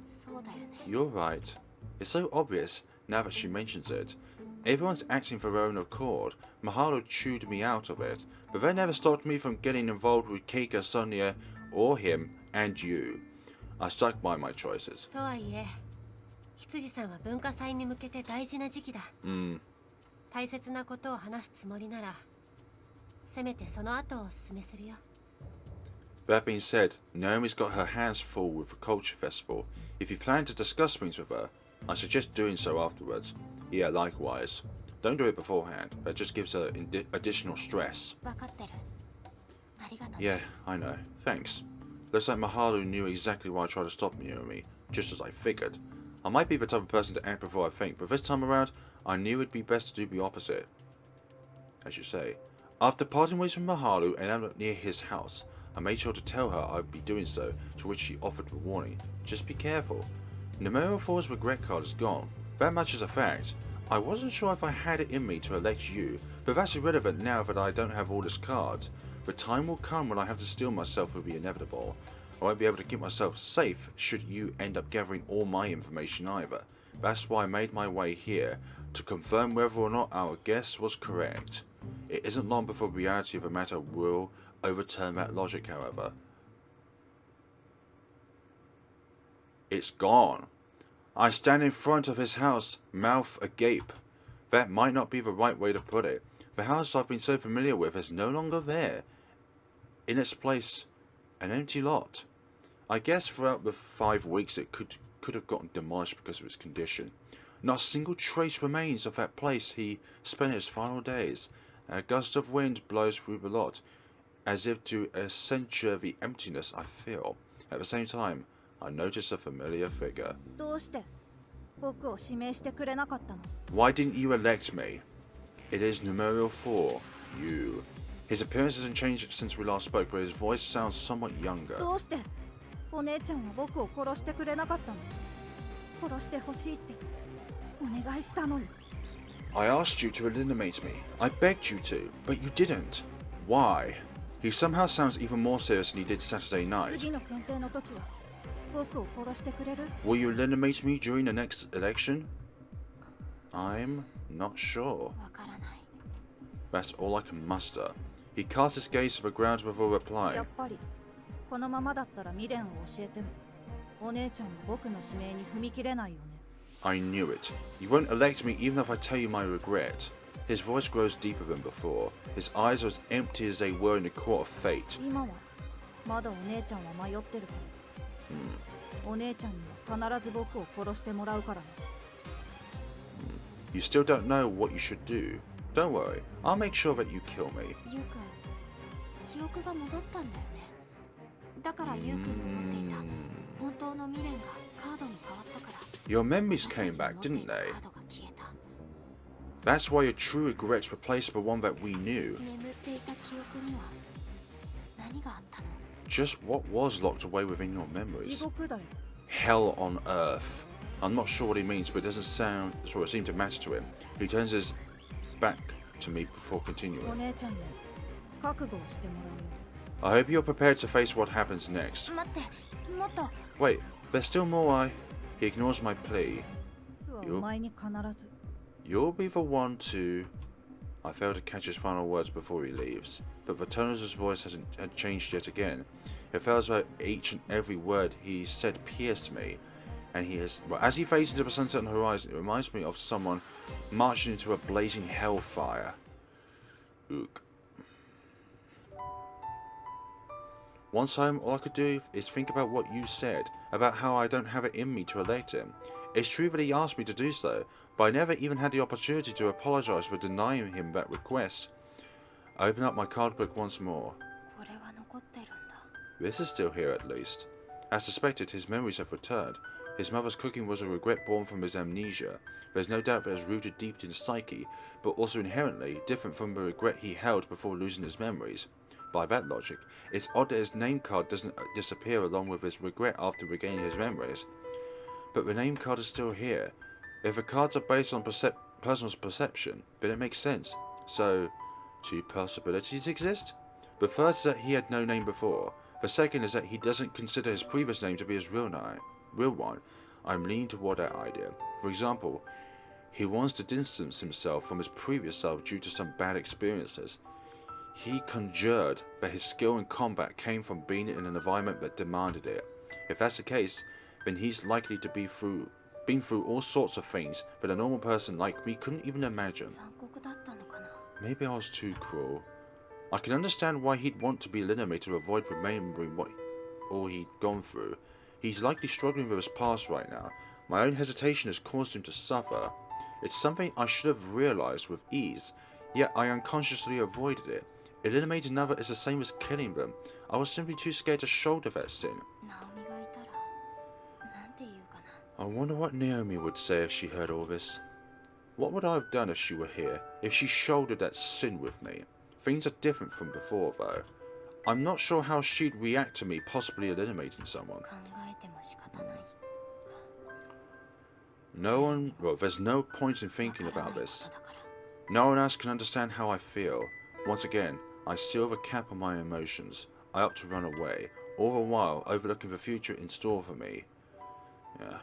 そうだよね。 you're right. It's so obvious now that she mentions it. Everyone's acting for their own accord. Mahalo chewed me out of it, but that never stopped me from getting involved with Keika, Sonia, or him, and you. I stuck by my choices. とはいえ、羊さんは文化祭に向けて大事な時期だ。大切なことを話すつもりなら、せめてその後をお勧めするよ。That being said, Naomi's got her hands full with the culture festival. If you plan to discuss things with her, I suggest doing so afterwards. Yeah, likewise. Don't do it beforehand. That just gives her additional stress. 分かってる。ありがとう。 Yeah, I know. Thanks. Looks like Maharu knew exactly why I tried to stop Naomi, just as I figured. I might be the type of person to act before I think, but this time around, I knew it'd be best to do the opposite. As you say. After parting ways with Maharu and ended up near his house, I made sure to tell her I'd be doing so, to which she offered the warning. Just be careful. Numero 4's regret card is gone. That much is a fact. I wasn't sure if I had it in me to elect you, but that's irrelevant now that I don't have all this cards. The time will come when I have to steel myself will be inevitable. I won't be able to keep myself safe should you end up gathering all my information either. That's why I made my way here, to confirm whether or not our guess was correct. It isn't long before the reality of the matter will overturn that logic, however. It's gone. I stand in front of his house, mouth agape. That might not be the right way to put it. The house I've been so familiar with is no longer there. In its place, an empty lot. I guess throughout the 5 weeks it could have gotten demolished because of its condition. Not a single trace remains of that place he spent his final days. A gust of wind blows through the lot, as if to accentuate the emptiness I feel. At the same time, I notice a familiar figure. どうして僕を指名してくれなかったの？ Why didn't you elect me? It is numero 4, you. His appearance hasn't changed since we last spoke, but his voice sounds somewhat younger. どうしてお姉ちゃんは僕を殺してくれなかったの？殺してほしいってお願いしたのに。 I asked you to eliminate me. I begged you to, but you didn't. Why? He somehow sounds even more serious than he did Saturday night. 次の選定の時は僕を殺してくれる？ Will you eliminate me during the next election? I'm not sure. わからない。 That's all I can muster. He casts his gaze to the ground before や replying. っぱりこのままだったら未練を教えてもお姉ちゃんは僕の指名に踏み切れないよね。 I knew it. You won't elect me even if I tell you my regret. His voice grows deeper than before. His eyes are as empty as they were in the court of fate. 今はまだお姉ちゃんは迷ってるけど、お姉ちゃんには必ず僕を殺してもらうからね。 You still don't know what you should do. Don't worry. I'll make sure that you kill me. ユウくん、記憶が戻ったんだよね。だからユウくんの持っていた本当の未練がカードに変わったから。 Your memories came back, didn't they? カードが消えた。 That's why your true regrets replaced the one that we knew. 眠っていた記憶には何があったの？ Just what was locked away within your 地 memories? 獄だよ。 Hell on earth. I'm not sure what he means, but it doesn't sound sort of seem to matter to him. He turns his back to me before お continuing. 姉ちゃんに覚悟をしてもらうよ。 I hope you're prepared to face what happens next. 待って、もっと。 Wait, there's still more. He ignores my plea. 僕はお前に必ず You'll be the one to... I fail to catch his final words before he leaves, but the tone of his voice had changed yet again. It felt as though each and every word he said pierced me, and as he fades into the sunset on the horizon, it reminds me of someone marching into a blazing hellfire. Ook. Once home, all I could do is think about what you said, about how I don't have it in me to elect him. It's true that he asked me to do so, but I never even had the opportunity to apologize for denying him that request. I open up my card book once more. これは残ってるんだ。 This is still here at least. As suspected, his memories have returned. His mother's cooking was a regret born from his amnesia. There's no doubt that it's rooted deep in his psyche, but also inherently different from the regret he held before losing his memories. By that logic, it's odd that his name card doesn't disappear along with his regret after regaining his memories. But the name card is still here. If the cards are based on personal perception, then it makes sense. So, 2 possibilities exist? The first is that he had no name before. The second is that he doesn't consider his previous name to be his real one. I'm leaning toward that idea. For example, he wants to distance himself from his previous self due to some bad experiences. He conjured that his skill in combat came from being in an environment that demanded it. If that's the case, then he's likely to be been through all sorts of things that a normal person like me couldn't even imagine. 残酷だったのかな。 Maybe I was too cruel. I can understand why he'd want to be eliminated to avoid remembering all he'd gone through. He's likely struggling with his past right now. My own hesitation has caused him to suffer. It's something I should have realized with ease, yet I unconsciously avoided it. Eliminating another is the same as killing them. I was simply too scared to shoulder that sin. ナオミがいたらなんて言うかな。 I wonder what Naomi would say if she heard all this. What would I have done if she were here, if she shouldered that sin with me? Things are different from before, though. I'm not sure how she'd react to me possibly eliminating someone. 考えても仕方ないか。 Well, there's no point in thinking about this. No one else can understand how I feel. Once again, I seal the cap on my emotions. I opt to run away, all the while overlooking the future in store for me. Yeah.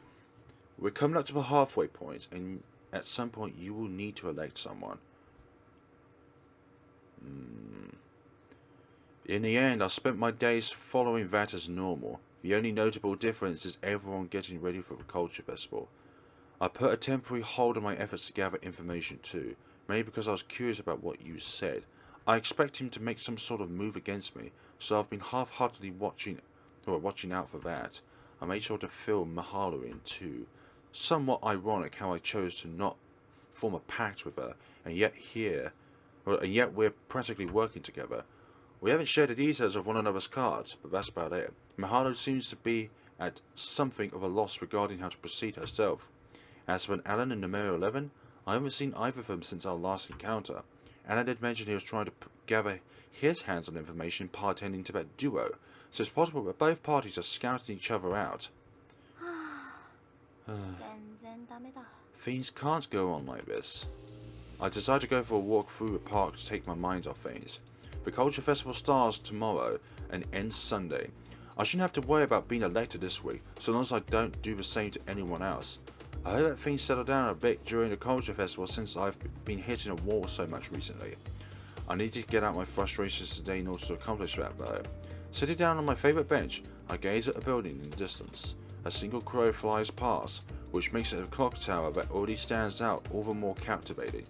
We're coming up to the halfway point, and at some point you will need to elect someone. In the end, I spent my days following that as normal. The only notable difference is everyone getting ready for the culture festival. I put a temporary hold on my efforts to gather information too, mainly because I was curious about what you said. I expect him to make some sort of move against me, so I've been half-heartedly watching out for that. I made sure to fill Mahalo in too. Somewhat ironic how I chose to not form a pact with her, and yet we're practically working together. We haven't shared the details of one another's cards, but that's about it. Mahalo seems to be at something of a loss regarding how to proceed herself. As for Alan and numero 11, I haven't seen either of them since our last encounter. Alan did mention he was trying to gather his hands on information pertaining to that duo, so it's possible that both parties are scouting each other out. 全然ダメだ。 Things can't go on like this. I decide to go for a walk through the park to take my mind off things. The Culture Festival starts tomorrow and ends Sunday. I shouldn't have to worry about being elected this week, so long as I don't do the same to anyone else. I hope that things settle down a bit during the Culture Festival since I've been hitting a wall so much recently. I need to get out my frustrations today in order to accomplish that though. Sitting down on my favourite bench, I gaze at a building in the distance. A single crow flies past, which makes it a clock tower that already stands out all the more captivating.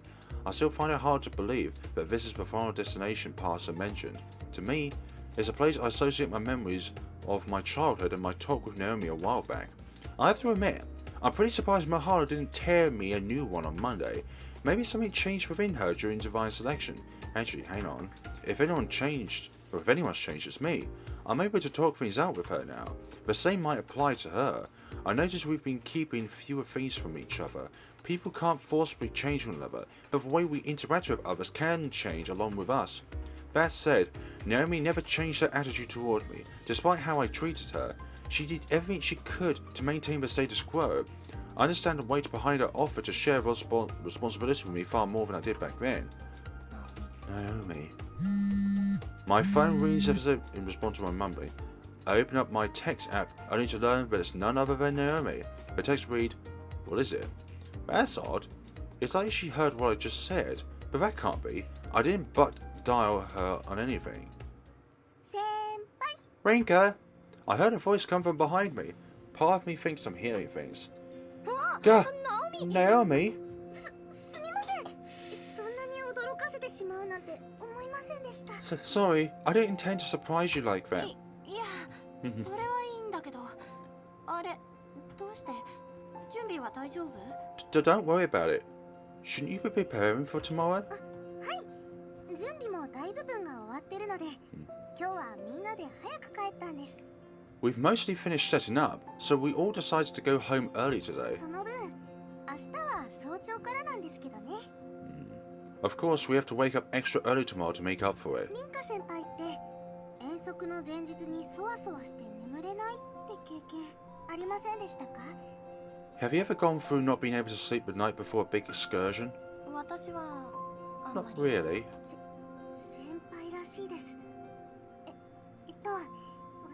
I still find it hard to believe that this is the final destination Parser mentioned. To me, it's a place I associate my memories of my childhood and my talk with Naomi a while back. I have to admit, I'm pretty surprised Mahalo didn't tear me a new one on Monday. Maybe something changed within her during Divine Selection. Actually, hang on. If anyone's changed, it's me. I'm able to talk things out with her now. The same might apply to her. I notice we've been keeping fewer things from each other. People can't forcibly change one another, but the way we interact with others can change along with us. That said, Naomi never changed her attitude toward me, despite how I treated her. She did everything she could to maintain the status quo. I understand the weight behind her offer to share responsibility with me far more than I did back then. Naomi. My phone rings in response to my mumbling. I open up my text app only to learn that it's none other than Naomi. The text read, "What is it?" That's odd. It's like she heard what I just said, but that can't be. I didn't dial her on anything. 先輩 Rinka! I heard a voice come from behind me. Part of me thinks I'm hearing things. うわ Gah! ナオミ Naomi! すみませんそんなに驚かせてしまうなんて思いませんでした Sorry, I didn't intend to surprise you like that. いや、それはいいんだけど。あれ、どうして？準備は大丈夫？ Don't worry about it. Shouldn't you be preparing for tomorrow? はい準備も大部分が終わってるので今日はみんなで早く帰ったんです We've mostly finished setting up, so we all decided to go home early today. その分明日は早朝からなんですけどね Of course, we have to wake up extra early tomorrow to make up for it. リンカ先輩って遠足の前日にそわそわして眠れないって経験ありませんでしたか Have you ever gone through not being able to sleep the night before a big excursion? 私はあんま Not り。 really. 先輩らしいです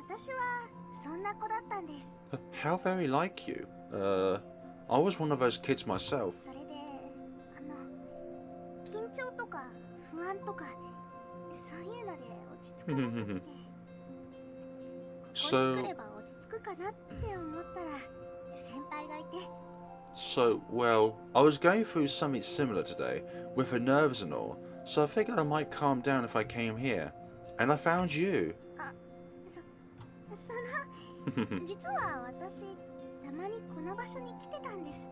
私はそんな子だったんです How very like you. I was one of those kids myself. それで緊張とか不安とかそういうので落ち着かなくってここに来れば落ち着くかなって思ったら先輩がいて So, well, I was going through something similar today, with her nerves and all, so I figured I might calm down if I came here. And I found you. 実は私たまにこの場所に来てたんです。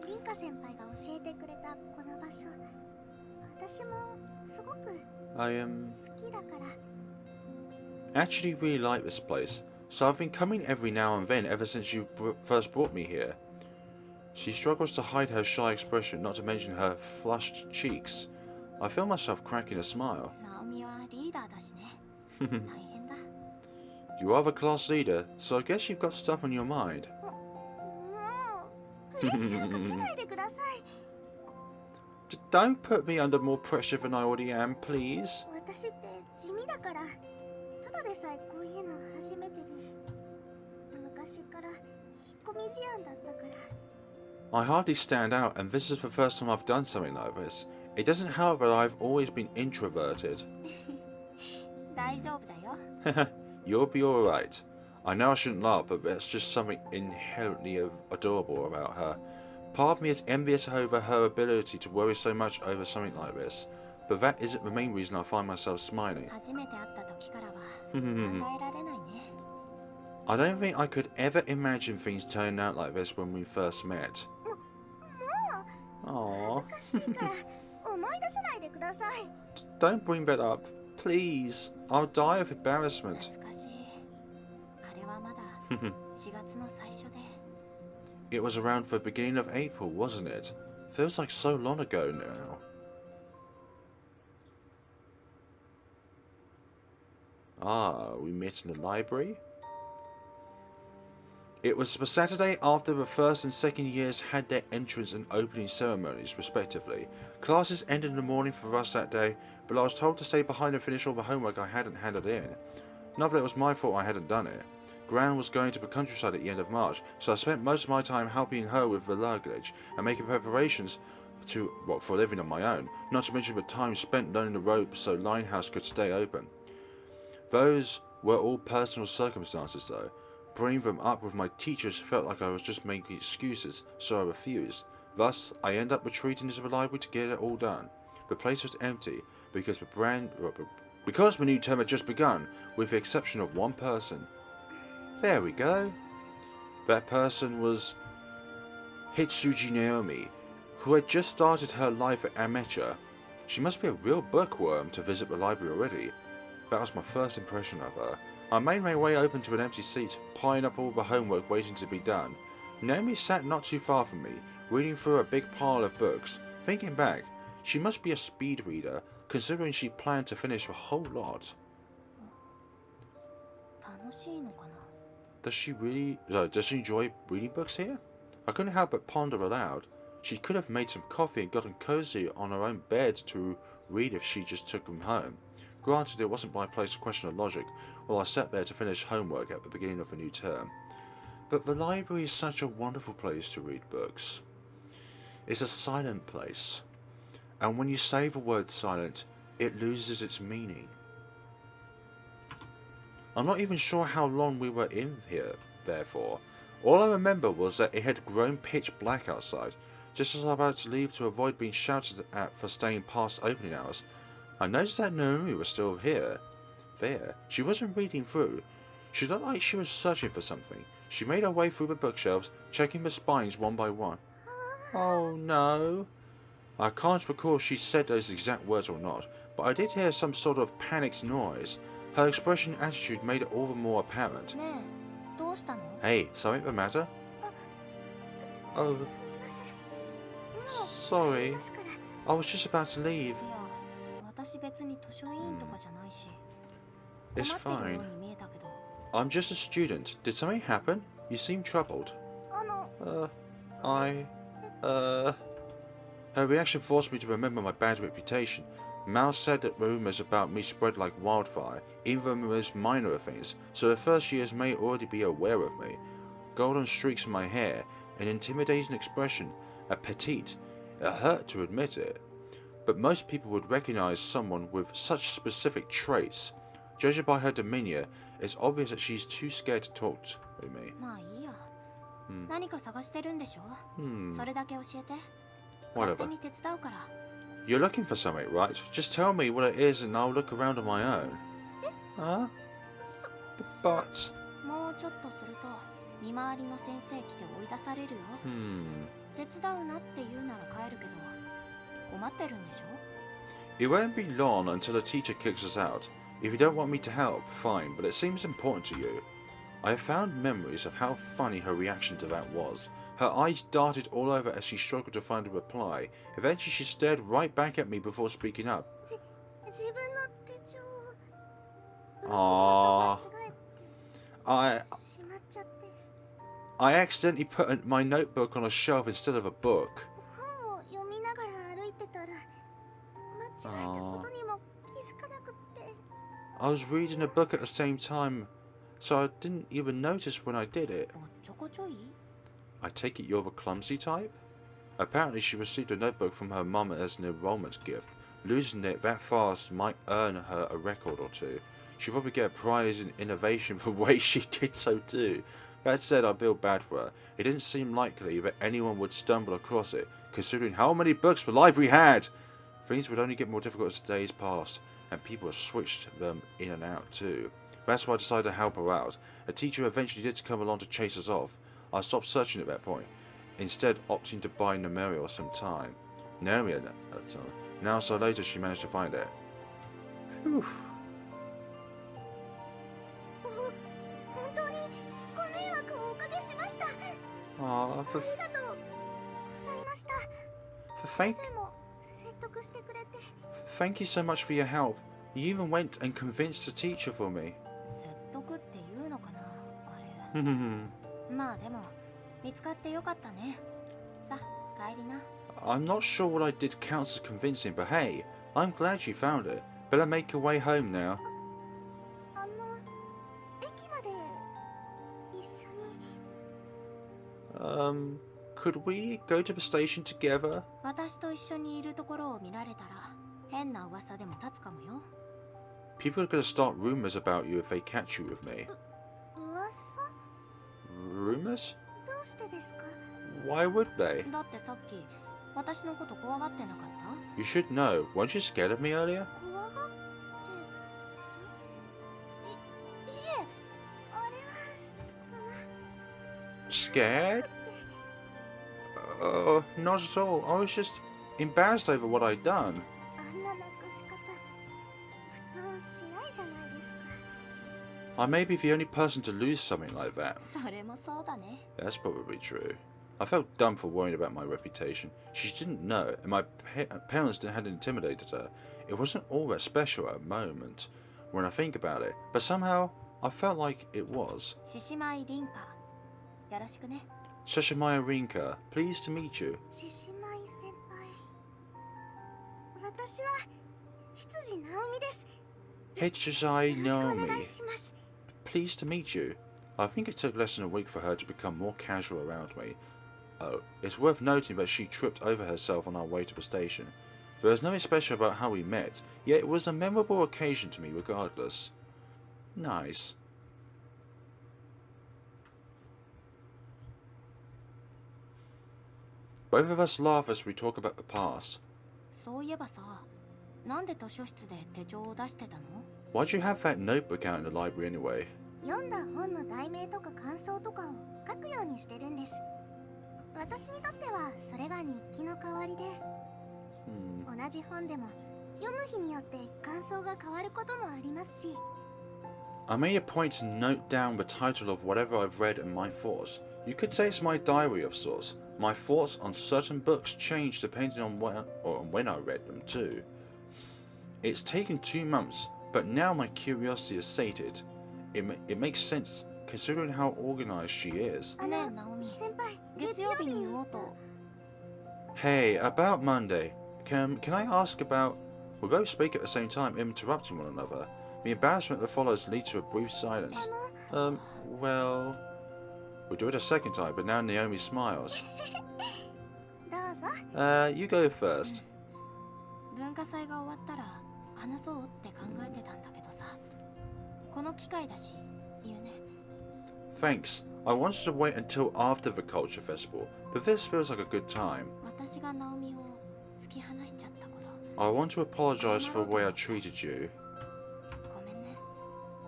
リンカ先輩が教えてくれたこの場所、私もすごく I 好きだから。 actually really like this place, so I've been coming every now and then ever since you first brought me here. She struggles to hide her shy expression, not to mention her flushed cheeks. I feel myself cracking a smile. ナオミはリーダーだしね。大変だ。 You are the class leader, so I guess you've got stuff on your mind. もうプレッシャーかけないでください。Don't put me under more pressure than I already am, please. 私って地味だから、ただでさえこういうの初めてで、昔から引っ込み思案だったから。 I hardly stand out, and this is the first time I've done something like this. It doesn't help that I've always been introverted. 大丈夫だよ。 You'll be alright. I know I shouldn't laugh, but that's just something inherently adorable about her. Part of me is envious over her ability to worry so much over something like this, but that isn't the main reason I find myself smiling. 初めて会った時からは考えられないね。 I don't think I could ever imagine things turning out like this when we first met. もう Aww. 恥ずかしいから思い出さないでください。 Don't bring that up. Please. I'll die of embarrassment. 懐かしい。あれはまだ4月の最初で。 It was around the beginning of April, wasn't it? Feels like so long ago now. Ah, we met in the library? It was the Saturday after the first and second years had their entrance and opening ceremonies, respectively. Classes ended in the morning for us that day, but I was told to stay behind and finish all the homework I hadn't handed in. Not that it was my fault I hadn't done it. Gran was going to the countryside at the end of March, so I spent most of my time helping her with the luggage and making preparations for living on my own, not to mention the time spent learning the ropes so Linehouse could stay open. Those were all personal circumstances though. Bringing them up with my teachers felt like I was just making excuses, so I refused. Thus, I ended up retreating into the library to get it all done. The place was empty because the new term had just begun, with the exception of one person. There we go. That person was Hitsuji Naomi, who had just started her life at amateur. She must be a real bookworm to visit the library already. That was my first impression of her. I made my way open to an empty seat, piling up all the homework waiting to be done. Naomi sat not too far from me, reading through a big pile of books. Thinking back, she must be a speed reader, considering she planned to finish the whole lot. 楽しいのかな。 Does she enjoy reading books here? I couldn't help but ponder aloud. She could have made some coffee and gotten cozy on her own bed to read if she just took them home. Granted, it wasn't my place to question her logic while I sat there to finish homework at the beginning of a new term. But the library is such a wonderful place to read books. It's a silent place, and when you say the word silent, it loses its meaning. I'm not even sure how long we were in here, therefore. All I remember was that it had grown pitch black outside. Just as I was about to leave to avoid being shouted at for staying past opening hours, I noticed that Naomi was still here. There. She wasn't reading through. She looked like she was searching for something. She made her way through the bookshelves, checking the spines one by one. Oh no. I can't recall if she said those exact words or not, but I did hear some sort of panicked noise. Her expression and attitude made it all the more apparent. ねえ、どうしたの？ Hey, something the matter? Oh, すみません。もう sorry. ますから。 I was just about to leave. いや、私別に図書委員とかじゃないし。 It's 困ってる fine. ように見えたけど。 I'm just a student. Did something happen? You seem troubled. あの、 Her reaction forced me to remember my bad reputation. Mal said that rumours about me spread like wildfire, even the most minor of things, so the first years may already be aware of me. Golden streaks in my hair, an intimidating expression, a petite. It hurt to admit it. But most people would recognise someone with such specific traits. Judging by her demeanour, it's obvious that she's too scared to talk to me. まあいいや。何か探してるんでしょ？それだけ教えて。 Whatever. 勝手に手伝うから。 You're looking for something, right? Just tell me what it is and I'll look around on my own. Huh? But... もうちょっとすると見回りの先生来て追い出されるよ。手伝うなって言うなら帰るけど、困ってるんでしょ？ It won't be long until the teacher kicks us out. If you don't want me to help, fine, but it seems important to you. I have found memories of how funny her reaction to that was. Her eyes darted all over as she struggled to find a reply. Eventually she stared right back at me before speaking up. I accidentally put my notebook on a shelf instead of a book. I was reading a book at the same time, so I didn't even notice when I did it. I take it you're the clumsy type? Apparently she received a notebook from her mum as an enrollment gift. Losing it that fast might earn her a record or two. She'd probably get a prize in innovation for the way she did so too. That said, I feel bad for her. It didn't seem likely that anyone would stumble across it, considering how many books the library had. Things would only get more difficult as the days passed, and people switched them in and out too. That's why I decided to help her out. A teacher eventually did come along to chase us off. I stopped searching at that point, instead opting to buy Naomi some time. Naomi at that time. Now so later she managed to find it. Whew. Thank you so much for your help. You even went and convinced the teacher for me. I'm not sure what I did counts as convincing, but hey, I'm glad you found it. Better make your way home now. Could we go to the station together? People are going to start rumors about you if they catch you with me. Rumors? Why would they? You should know. Weren't you scared of me earlier? Scared? Not at all. I was just embarrassed over what I'd done. I may be the only person to lose something like that. That's probably true. I felt dumb for worrying about my reputation. She didn't know, and my parents hadn't intimidated her. It wasn't all that special at a moment, when I think about it, but somehow I felt like it was. Shishimai Rinka. Shishimai Rinka, pleased to meet you. Shishimai senpai. 私はHitsuji Naomi です。 Hitsuji Naomi. Pleased to meet you. I think it took less than a week for her to become more casual around me. Oh, it's worth noting that she tripped over herself on our way to the station. There was nothing special about how we met, yet it was a memorable occasion to me regardless. Nice. Both of us laugh as we talk about the past. Why'd you have that notebook out in the library anyway? 読んだ本の題名とか感想とかを書くようにしてるんです。私にとってはそれが日記の代わりで、同じ本でも読む日によって感想が変わることもありますし。I made a point to note down the title of whatever I've read and my thoughts. You could say it's my diary of sorts. My thoughts on certain books change depending on when I read them too. It's taken 2 months, but now my curiosity is sated. It makes sense considering how organized she is. Hey, about Monday. Can I ask about... We both speak at the same time, interrupting one another. The embarrassment that follows leads to a brief silence. Well... We do it a second time, but now Naomi smiles. You go first. Thanks. I wanted to wait until after the culture festival, but this feels like a good time. 私がナオミを突き放しちゃったこと。 I want to apologize for the way I treated you. ごめんね。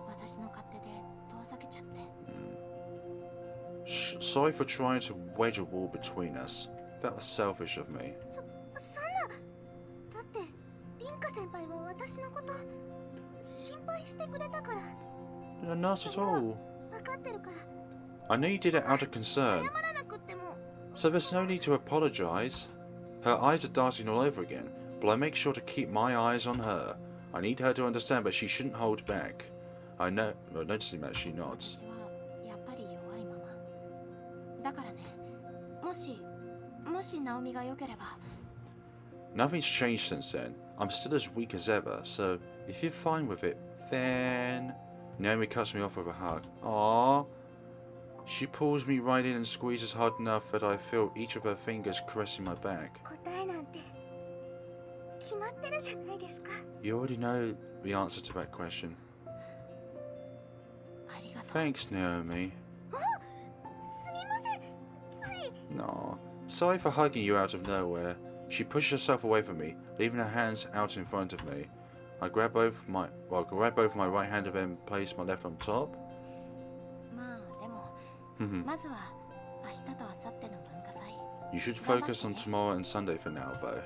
私の勝手で遠ざけちゃって。Sorry for trying to wedge a wall between us. That was selfish of me. そんな。だってリンカ先輩は私のこと心配してくれたから。No, not at all. 分かってるから。 I know you did it out of concern, 謝らなくっても。 so there's no need to apologize. Her eyes are darting all over again, but I make sure to keep my eyes on her. I need her to understand that she shouldn't hold back. I know, noticing that she nods. 私はやっぱり弱いまま。だからね、もしナオミが良ければ。 Nothing's changed since then. I'm still as weak as ever, so if you're fine with it, then... Naomi cuts me off with a hug. Aww. She pulls me right in and squeezes hard enough that I feel each of her fingers caressing my back. 答えなんて決まってるじゃないですか。 You already know the answer to that question. ありがとう。 Thanks, Naomi. すみません。つい。 No. Sorry for hugging you out of nowhere. She pushed herself away from me, leaving her hands out in front of me. I grab both my right hand and then place my left on top. まあでも、 Mhm. まずは明日と明後日の文化祭。 You should focus on tomorrow and Sunday for now, though.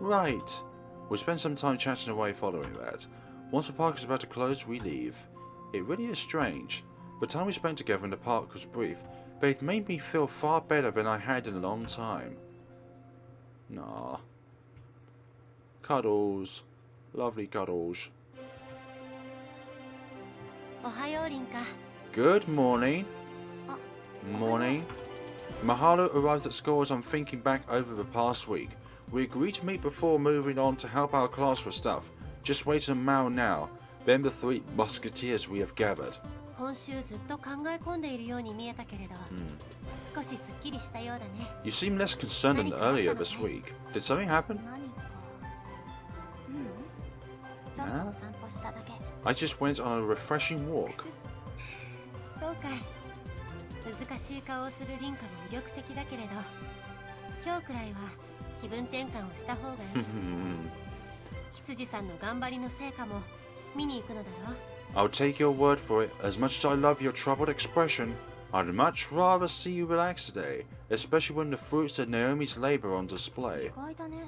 Right. We'll spend some time chatting away following that. Once the park is about to close, we leave. It really is strange. The time we spent together in the park was brief, but it made me feel far better than I had in a long time. Nah. Cuddles. Lovely cuddles. おはようリンカ。 Good morning. Morning. Mahalo arrives at school as I'm thinking back over the past week. We agreed to meet before moving on to help our class with stuff. Just wait a mile now. Then the three musketeers we have gathered. 今週ずっと考え込んでいるように見えたけれど、少しすっきりしたようだね。 You seem less concerned than earlier this week. Did something happen? 何か。ちょっとお散歩しただけ。 I just went on a refreshing walk. そうかい。難しい顔をするリンカも魅力的だけれど、今日くらいは気分転換をした方がいい。羊さんの頑張りの成果も見に行くのだろう。 I'll take your word for it. As much as I love your troubled expression, I'd much rather see you relax today, especially when the fruits of Naomi's labor are on display. 意外だね。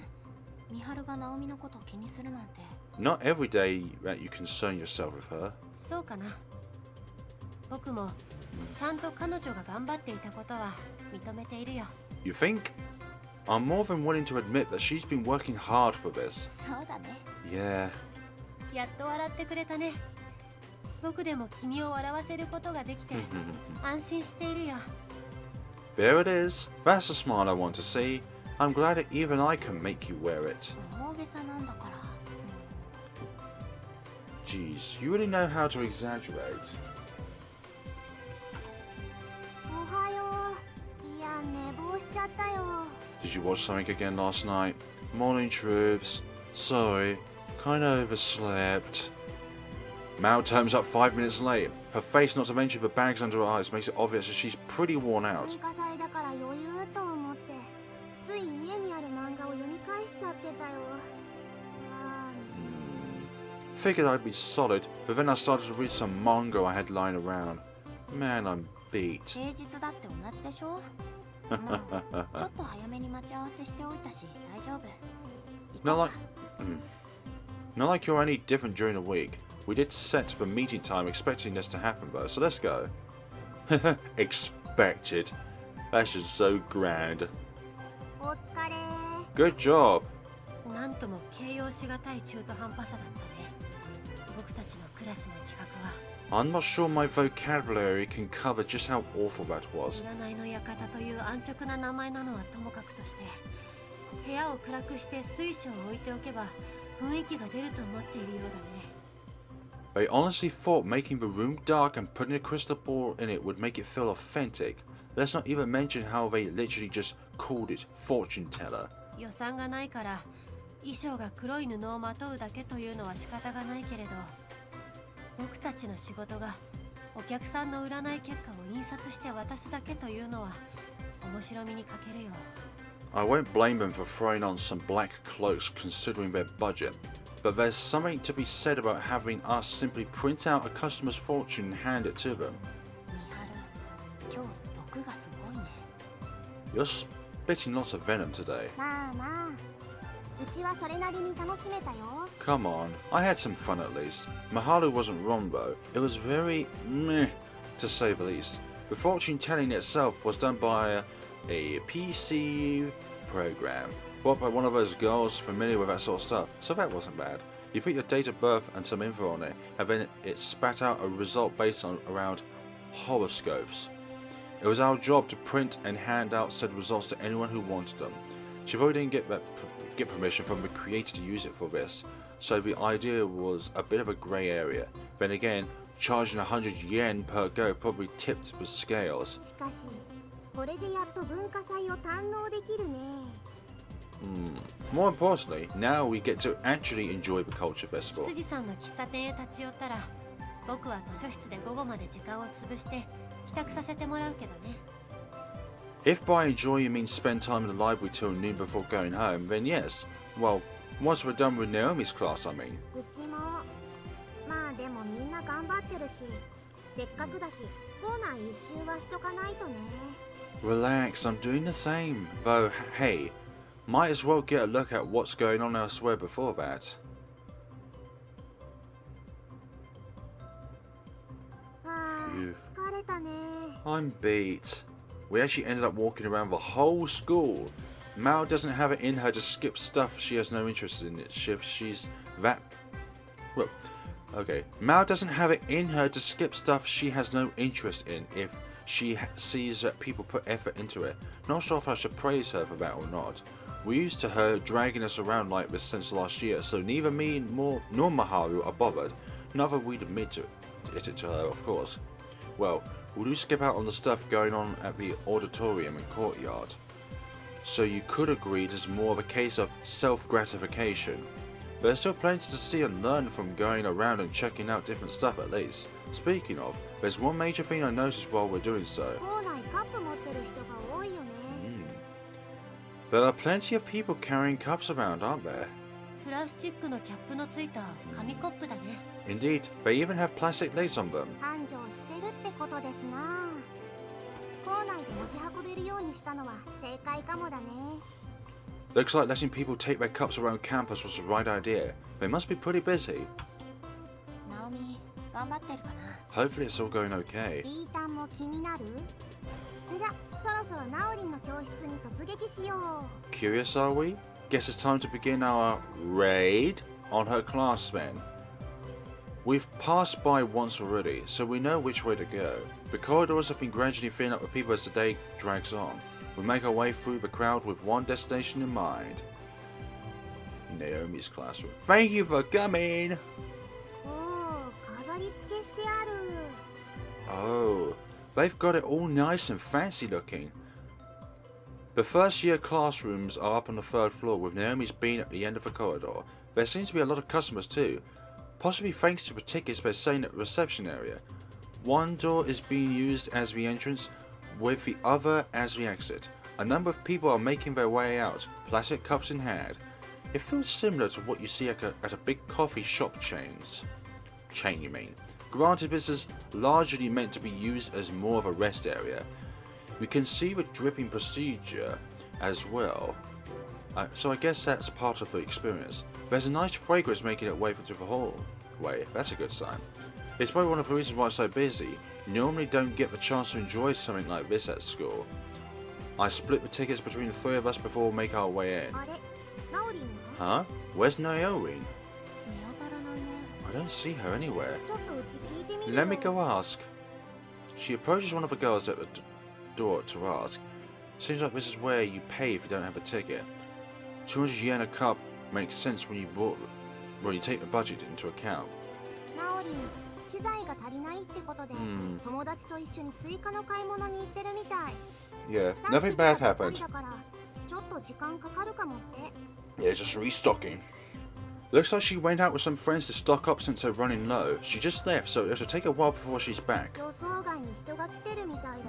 ミハルがナオミのことを気にするなんて。 Not every day that you concern yourself with her. そうかな。僕もちゃんと彼女が頑張っていたことは認めているよ。 You think? I'm more than willing to admit that she's been working hard for this. そうだね。 Yeah. やっと笑ってくれたね。僕でも君を笑わせることができて安心しているよ。 There it is. That's the smile I want to see. I'm glad that even I can make you wear it. 大げさなんだから。 Jeez, you really know how to exaggerate. おはよう。いや、寝坊しちゃったよ。 Did you watch something again last night? Morning, troops. Sorry, kinda overslept. Mao turns up 5 minutes late. Her face, not to mention the bags under her eyes, makes it obvious that she's pretty worn out. 文化祭だから余裕と思って、つい家にある漫画を読み返しちゃってたよ。Figured I'd be solid, but then I started to read some manga I had lying around. Man, I'm beat. 平日だって同じでしょ。まあ、ちょっと早めに待ち合わせしておいたし、大丈夫。 Not like you're any different during the week. We did set the meeting time expecting this to happen though, so let's go. Expected. That's just so grand. お疲れ。 Good job. なんとも形容しがたい中途半端さだったね。僕たちのクラスの企画は I'm not sure my vocabulary can cover just how awful that was. 占いの館という安直な名前なのはともかくとして、部屋を暗くして水晶を置いておけば雰囲気が出ると思っているようだね。 They honestly thought making the room dark and putting a crystal ball in it would make it feel authentic. Let's not even mention how they literally just called it fortune teller. 予算がないから衣装が黒い布をまとうだけというのは仕方がないけれど、僕たちの仕事がお客さんの占い結果を印刷して渡すだけというのは面白みに欠けるよ。I won't blame them for throwing on some black cloaks considering their budget, but there's something to be said about having us simply print out a customer's fortune and hand it to them. みはる、今日毒がすごいね。You're spitting lots of venom today. まあまあ、うちはそれなりに楽しめたよ。 Come on, I had some fun at least. Mahalo wasn't wrong though. It was very meh, to say the least. The fortune telling itself was done by a PC program, bought by one of those girls familiar with that sort of stuff, so that wasn't bad. You put your date of birth and some info on it, and then it spat out a result based on around horoscopes. It was our job to print and hand out said results to anyone who wanted them. She probably didn't get permission from the creator to use it for this, so the idea was a bit of a grey area. Then again, charging 100 yen per go probably tipped with scales. しかし、これでやっと文化祭を堪能できるね。More importantly, now we get to actually enjoy the culture festival. 羊さんの喫茶店へ立ち寄ったら、僕は図書室で午後まで時間を潰して帰宅させてもらうけどね。If by enjoy you mean spend time in the library till noon before going home, then yes. Well, once we're done with Naomi's class, I mean. うちも。まあでもみんな頑張ってるし、せっかくだし、校内一周はしとかないとね。Relax, I'm doing the same. Though, hey, might as well get a look at what's going on elsewhere before that. ああ、疲れたね。 I'm beat. We actually ended up walking around the whole school. Mao doesn't have it in her to skip stuff she has no interest in. She's that... Well, okay. Mao doesn't have it in her to skip stuff she has no interest in if she sees that people put effort into it. Not sure if I should praise her for that or not. We're used to her dragging us around like this since last year, so neither me nor Maharu are bothered. Not that we'd admit it to her, of course. Well, we do skip out on the stuff going on at the auditorium and courtyard. So you could agree it is more of a case of self-gratification. There's still plenty to see and learn from going around and checking out different stuff at least. Speaking of, there's one major thing I noticed while we're doing so. 校内カップ持ってる人が多いよね。There are plenty of people carrying cups around, aren't there? プラスチックのキャップのついた紙コップだね。Indeed, they even have plastic lids on them. 繁盛してるってことですな。校内で持ち運べるようにしたのは正解かもだね。Looks like letting people take their cups around campus was the right idea. They must be pretty busy. ナオミ、頑張ってるかな。 Hopefully it's all going okay. リータンも気になる？じゃ、そろそろナオリンの教室に突撃しよう。 Curious, are we? Guess it's time to begin our raid on her class then. We've passed by once already, so we know which way to go. The corridors have been gradually filling up with people as the day drags on. We make our way through the crowd with one destination in mind. Naomi's classroom. Thank you for coming! おお、飾り付けしてある。 Oh, they've got it all nice and fancy looking. The first year classrooms are up on the third floor, with Naomi's being at the end of the corridor. There seems to be a lot of customers too, possibly thanks to the tickets they're selling at the reception area. One door is being used as the entrance, with the other as the exit. A number of people are making their way out, plastic cups in hand. It feels similar to what you see at a big coffee shop chain, you mean. Granted, this is largely meant to be used as more of a rest area. We can see the dripping procedure as well, so I guess that's part of the experience. There's a nice fragrance making its way through the hallway. That's a good sign. It's probably one of the reasons why it's so busy. Normally don't get the chance to enjoy something like this at school. I split the tickets between the three of us before we make our way in. あれ、ナオリンは？ Huh? Where's Naomi? 見当たらないね。 I don't see her anywhere. ちょっとうち聞いてみるよ。 Let me go ask. She approaches one of the girls at the door to ask. Seems like this is where you pay if you don't have a ticket. 200 yen a cup makes sense when you take the budget into account. ナオリン、資材が足りないってことで、友達と一緒に追加の買い物に行ってるみたい。 Yeah, さっ nothing きから bad ばっか happened. りだから、ちょっと時間かかるかもって。 Yeah, just restocking. Looks like she went out with some friends to stock up since they're running low. She just left, so it'll take a while before she's back. 予想外に人が来てるみたいだよ。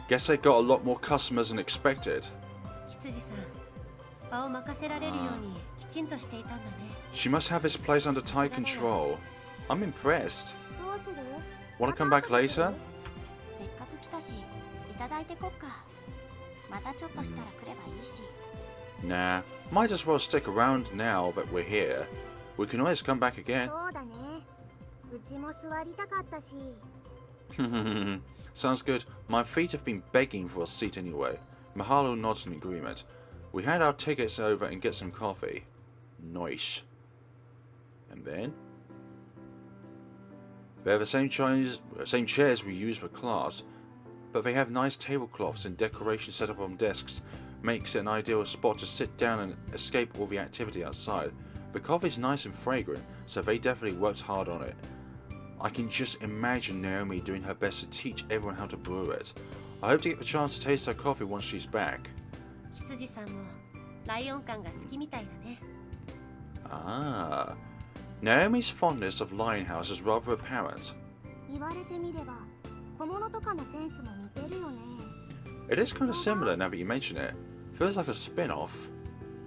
Guess they got a lot more customers than expected. 羊さん、場を任せられるようにきちんとしていたんだね。She must have this place under tight control. I'm impressed. どうする？ Wanna come back later? せっかく来たし、いただいてこっか。またちょっとしたら来ればいいし。 Nah, might as well stick around now that we're here. We can always come back again. そうだね。うちも座りたかったし。Sounds good. My feet have been begging for a seat anyway. Mahalo nods in agreement. We hand our tickets over and get some coffee. Nice. And then they have the same chairs we use for class, but they have nice tablecloths and decorations set up on desks. Makes it an ideal spot to sit down and escape all the activity outside. The coffee's nice and fragrant, so they definitely worked hard on it. I can just imagine Naomi doing her best to teach everyone how to brew it. I hope to get the chance to taste her coffee once she's back. 羊さんもライオン感が好きみたいだね。Ah. Naomi's fondness of Lionhouse is rather apparent. 言われてみれば、小物とかのセンスも似てるよね。 It is kind of similar now that you mention it. Feels like a spin-off.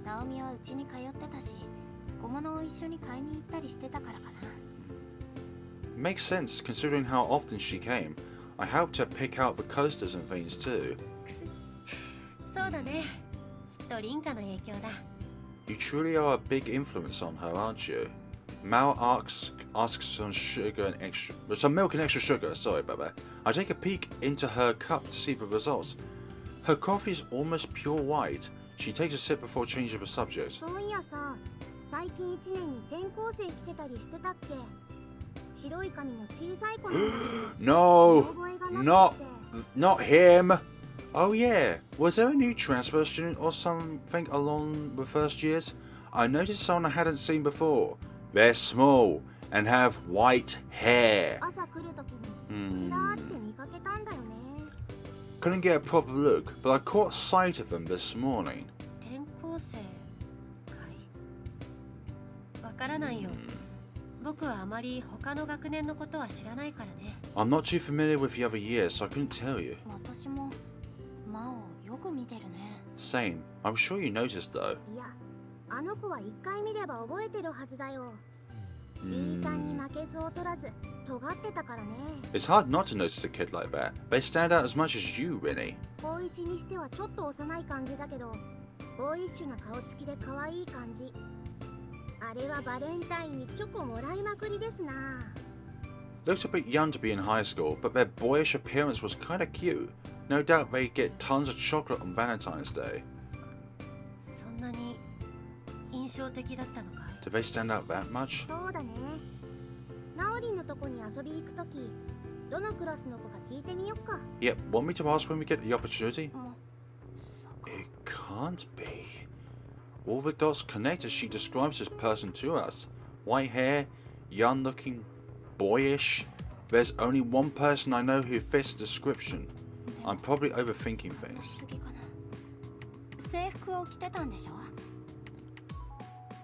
ナオミはうちに通ってたし、小物を一緒に買いに行ったりしてたからかな。 Makes sense considering how often she came. I helped her pick out the coasters and things too. そうだね。きっとリンカの影響だ。 You truly are a big influence on her, aren't you? Mal asks some sugar and some milk and extra sugar. Sorry about that. I take a peek into her cup to see the results. Her coffee is almost pure white. She takes a sip before changing the subject. そういやさ、最近1年に転校生来てたりしてたっけ？白い髪の小さい子なんだけど。No, 見覚えがなくて。 not him. Oh yeah, was there a new transfer student or something along the first years? I noticed someone I hadn't seen before. They're small and have white hair. 朝来るときにちらーって見かけたんだよね。 Couldn't get a proper look, but I caught sight of them this morning. 転校生かい。わからないよ。僕はあまり他の学年のことは知らないからね。I'm not too familiar with the other years, so I couldn't tell you. 私もマオよく見てるね。 Same. I'm sure you noticed though. いや、あの子は一回見れば覚えてるはずだよ。いい感に負けず劣らず、尖ってたからね。 It's hard not to notice a kid like that. They stand out as much as you, Winnie. 高一にしてはちょっと幼い感じだけど、ボーイッシュな顔つきで可愛い感じ。あれはバレンタインにチョコもらいまくりですな。 Looked a bit young to be in high school, but their boyish appearance was kinda cute. No doubt they get tons of chocolate on Valentine's Day. そんなに印象的だったのかい？ Do they stand out that much? そうだね。ナオリンのとこに遊び行くとき、どのクラスの子か聞いてみよっか。 Yep, want me to ask when we get the opportunity? も It can't be. All the dots connect as she describes this person to us. White hair, young looking, boyish. There's only one person I know who fits the description. I'm probably overthinking う things. 次かな。制服を着てたんでしょ？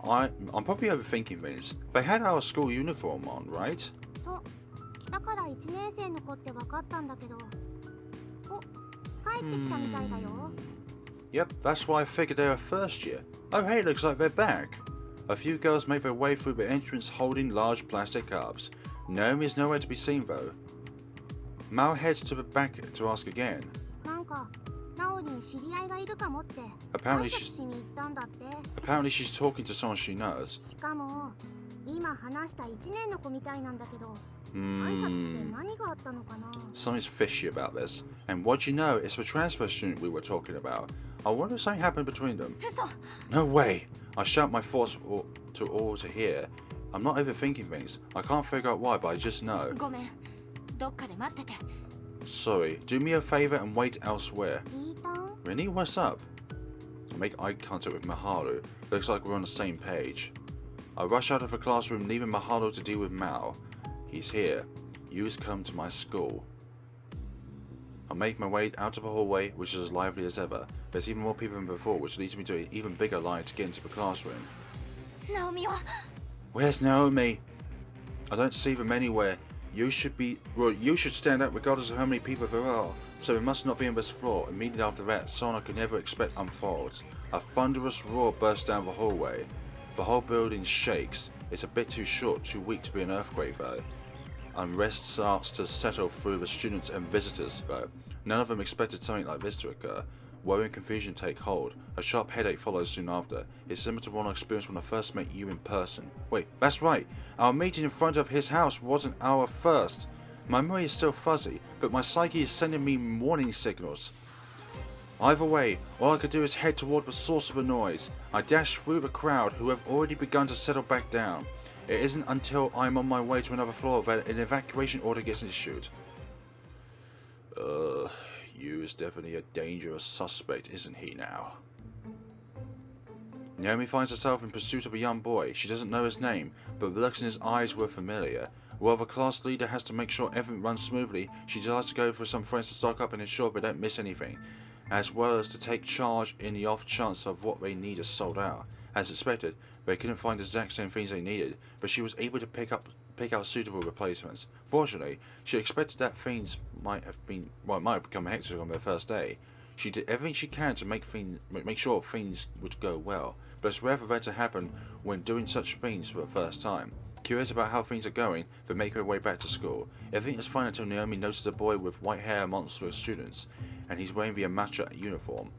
I'm probably overthinking things. They had our school uniform on, right? そう。だから1年生の子って分かったんだけど。お、帰ってきたみたいだよ。Yep, that's why I figured they were first year. Oh hey, looks like they're back. A few girls make their way through the entrance holding large plastic cups. Naomi is nowhere to be seen though. Mal heads to the back to ask again. なんか、ナオリン知り合いがいるかもって。 Apparently 挨拶 she's しに行ったんだって。 apparently she's talking to someone she knows. しかも、今話した1年の子みたいなんだけど、挨拶って何があったのかな？ Something's fishy about this. And what you know, it's the transfer student we were talking about. I wonder if something happened between them. 嘘。 No way! I shout my thoughts to all to hear. I'm not overthinking things. I can't figure out why, but I just know. ごめん。どっかで待ってて。 Sorry, do me a favor and wait elsewhere. 聞いた？ Rennie, what's up? I make eye contact with Maharu. Looks like we're on the same page. I rush out of the classroom, leaving Maharu to deal with Mao. He's here. You's come to my school. I make my way out of the hallway, which is as lively as ever. There's even more people than before, which leads me to an even bigger line to get into the classroom. Where's Naomi? I don't see them anywhere. You should stand up regardless of how many people there are. So it must not be on this floor. Immediately after that, someone I could never expect unfolds. A thunderous roar bursts down the hallway. The whole building shakes. It's a bit too short, too weak to be an earthquake though. Unrest starts to settle through the students and visitors though. None of them expected something like this to occur. Worry and confusion take hold. A sharp headache follows soon after. It's similar to one I experienced when I first met you in person. Wait, that's right. Our meeting in front of his house wasn't our first. My memory is still fuzzy, but my psyche is sending me warning signals. Either way, all I could do is head toward the source of the noise. I dash through the crowd who have already begun to settle back down. It isn't until I'm on my way to another floor that an evacuation order gets issued. Yu is definitely a dangerous suspect, isn't he now? Naomi finds herself in pursuit of a young boy. She doesn't know his name, but the looks in his eyes were familiar. While the class leader has to make sure everything runs smoothly, she decides to go for some friends to stock up and ensure they don't miss anything, as well as to take charge in the off chance of what they need is sold out. As expected, they couldn't find the exact same things they needed, but she was able to pick out suitable replacements. Fortunately, she expected that things might have become hectic on their first day. She did everything she can to make sure things would go well, but it's rare for that to happen when doing such things for the first time. Curious about how things are going, they make their way back to school. Everything is fine until Naomi notices a boy with white hair amongst the students, and he's wearing the Amateur uniform.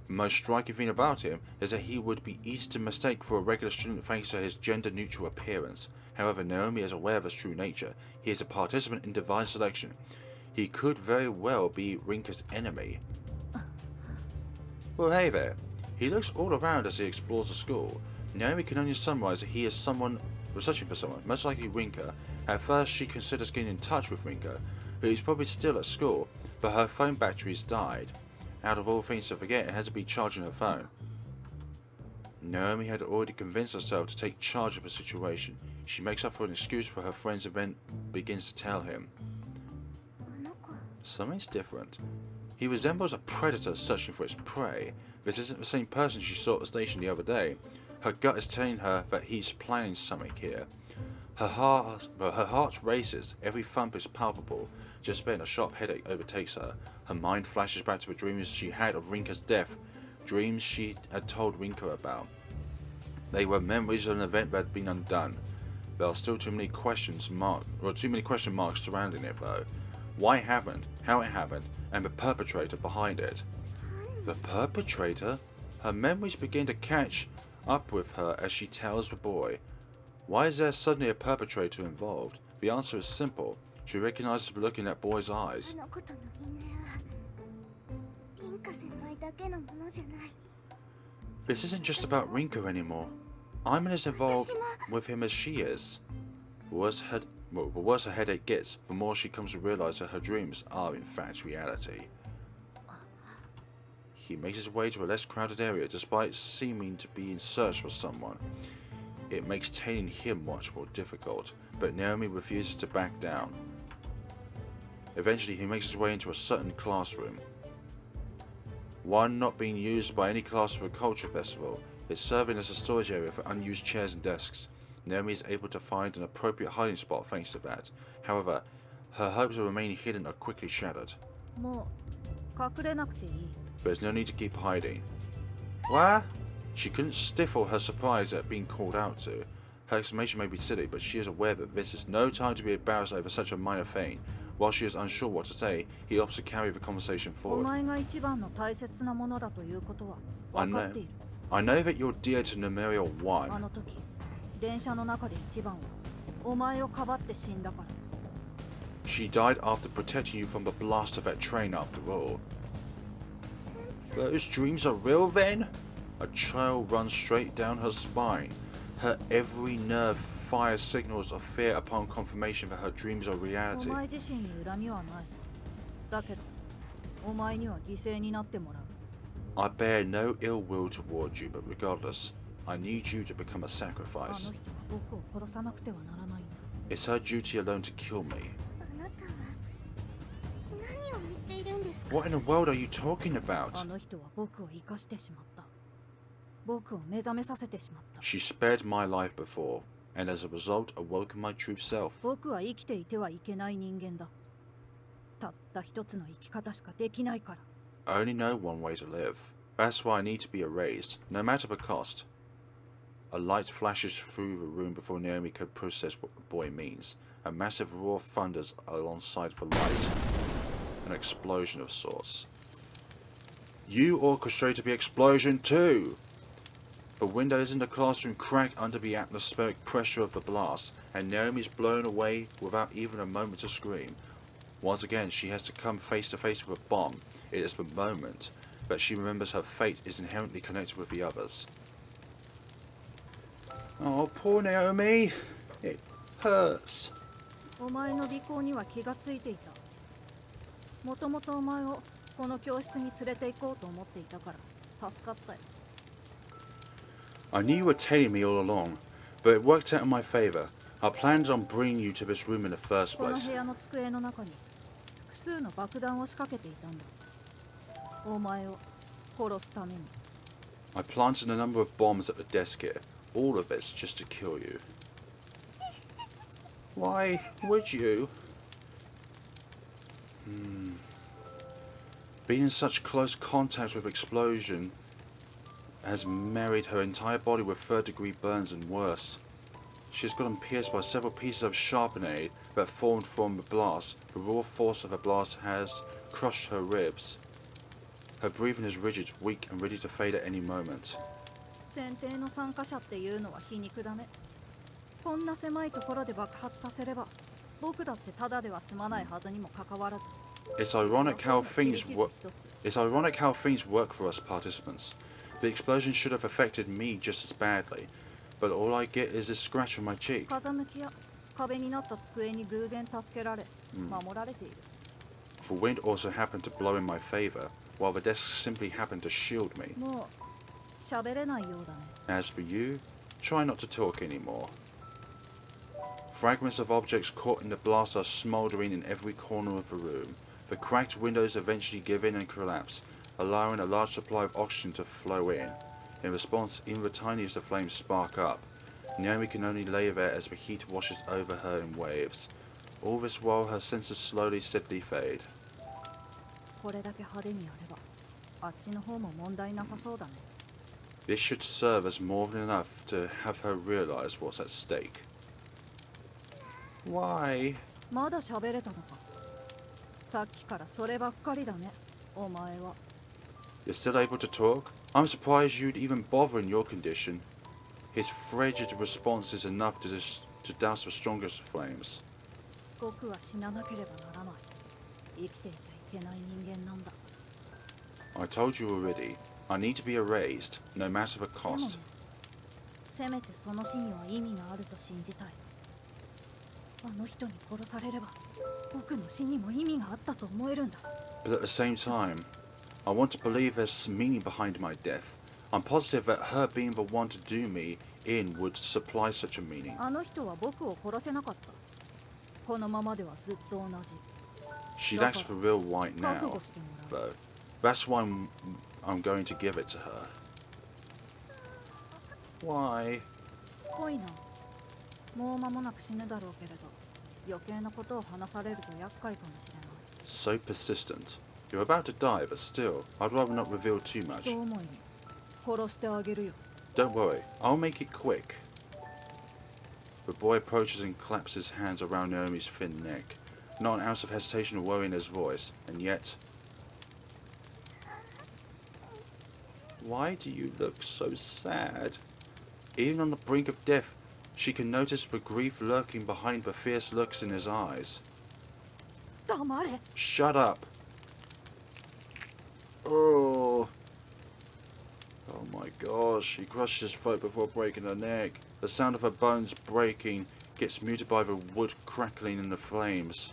The most striking thing about him is that he would be easy to mistake for a regular student thanks to his gender-neutral appearance. However, Naomi is aware of his true nature. He is a participant in divine selection. He could very well be Rinka's enemy. Well, hey there. He looks all around as he explores the school. Naomi can only surmise that he is searching for someone, most likely Rinka. At first, she considers getting in touch with Rinka, who is probably still at school, but her phone battery's died. Out of all things to forget, it has to be charging her phone. Naomi had already convinced herself to take charge of the situation. She makes up for an excuse for her friends and then begins to tell him. Something's different. He resembles a predator searching for its prey. This isn't the same person she saw at the station the other day. Her gut is telling her that he's planning something here. Her heart races, every thump is palpable. Just then a sharp headache overtakes her. Her mind flashes back to the dreams she had of Rinka's death, dreams she had told Rinka about. They were memories of an event that had been undone. There are still too many question marks surrounding it though. Why it happened, how it happened, and the perpetrator behind it. The perpetrator? Her memories begin to catch up with her as she tells the boy. Why is there suddenly a perpetrator involved? The answer is simple. She recognizes the look in that boy's eyes. This isn't just about Rinka anymore. I'm as involved with him as she is. The worse her headache gets, the more she comes to realize that her dreams are in fact reality. He makes his way to a less crowded area despite seeming to be in search for someone. It makes tailing him much more difficult, but Naomi refuses to back down. Eventually he makes his way into a certain classroom. One not being used by any class for a culture festival. It's serving as a storage area for unused chairs and desks. Naomi is able to find an appropriate hiding spot thanks to that. However, her hopes of remaining hidden are quickly shattered. There's no need to keep hiding. What? She couldn't stifle her surprise at being called out to. Her exclamation may be silly, but she is aware that this is no time to be embarrassed over such a minor thing. While she is unsure what to say, he opts to carry the conversation forward. I know that you're dear to numero 1. She died after protecting you from the blast of that train after all. Those dreams are real then? A chill runs straight down her spine. Her every nerve fires signals of fear upon confirmation that her dreams are reality. I bear no ill will towards you, but regardless, I need you to become a sacrifice. It's her duty alone to kill me. What in the world are you talking about? She spared my life before, and as a result awoken my true self. 僕は生きていてはいけない人間だ。たった一つの生き方しかできないから。I only know one way to live. That's why I need to be erased, no matter the cost. A light flashes through the room before Naomi could process what the boy means. A massive roar thunders alongside the light. An explosion of sorts. You orchestrated the explosion too! The windows in the classroom crack under the atmospheric pressure of the blast, and Naomi's blown away without even a moment to scream. Once again, she has to come face to face with a bomb. It is the moment that she remembers her fate is inherently connected with the others. Oh, poor Naomi. It hurts. お前の尾行には気がついていた。もともとお前をこの教室に連れて行こうと思っていたから助かったよ。I knew you were telling me all along, but it worked out in my favor. I planned on bringing you to this room in the first この place. 部屋の机の中に複数の爆弾を仕掛けていたんだ。お前を殺すために。I planted a number of bombs at the desk here. All of this just to kill you. Why would you? Being in such close contact with explosion has married her entire body with third-degree burns and worse. She has gotten pierced by several pieces of sharpenade that formed from the blast. The raw force of the blast has crushed her ribs. Her breathing is rigid, weak, and ready to fade at any moment. 選定の参加者っていうのは皮肉だね。こんな狭いところで爆発させれば、僕だってただでは済まないはずにもかかわらず。It's ironic how things work for us participants. The explosion should have affected me just as badly, but all I get is this scratch on my cheek. 風向きや壁になった机に偶然助けられ、守られている。The wind also happened to blow in my favor, while the desk simply happened to shield me. もう喋れないようだね。As for you, try not to talk anymore. Fragments of objects caught in the blast are smouldering in every corner of the room. The cracked windows eventually give in and collapse, allowing a large supply of oxygen to flow in. In response, even the tiniest of flames spark up. Naomi can only lay there as the heat washes over her in waves. All this while her senses slowly, steadily fade. これだけ派手にやれば、あっちの方も問題なさそうだね。This should serve as more than enough to have her realize what's at stake. Why? まだ喋れたのか。さっきからそればっかりだね、お前は。You're still able to talk? I'm surprised you'd even bother in your condition. His frigid response is enough to douse the strongest flames. 僕は死ななければならない。生きていちゃいけない人間なんだ。I told you already. I need to be erased, no matter the でもね cost. せめてその死には意味があると信じたい。あの人に殺されれば、僕の死にも意味があったと思えるんだ。But at the same time, I want to believe there's meaning behind my death. I'm positive that her being the one to do me in would supply such a meaning. あの人は僕を殺せなかった。このままではずっと同じ。 She lacks the real white 覚 now, 悟してもらう。 though. That's why I'm going to give it to her. Why? しつこいな。もう間もなく死ぬだろうけれど、余計なことを話されると厄介かもしれない。 So persistent. You're about to die, but still, I'd rather not reveal too much. 人思いに殺してあげるよ。 Don't worry, I'll make it quick. The boy approaches and claps his hands around Naomi's thin neck. Not an ounce of hesitation or worry in his voice, and yet... Why do you look so sad? Even on the brink of death, she can notice the grief lurking behind the fierce looks in his eyes. 黙れ。 Shut up! Oh my gosh, he crushes his throat before breaking her neck. The sound of her bones breaking gets muted by the wood crackling in the flames.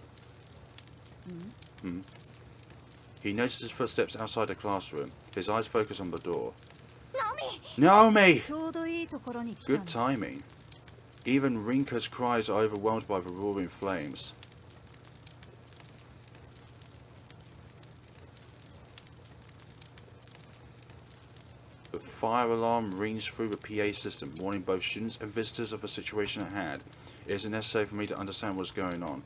He notices footsteps outside the classroom. His eyes focus on the door. Naomi! ちょうどいいところに来たね。 Good timing. Even Rinka's cries are overwhelmed by the roaring flames. The fire alarm rings through the PA system, warning both students and visitors of the situation at hand. It isn't necessary for me to understand what's going on.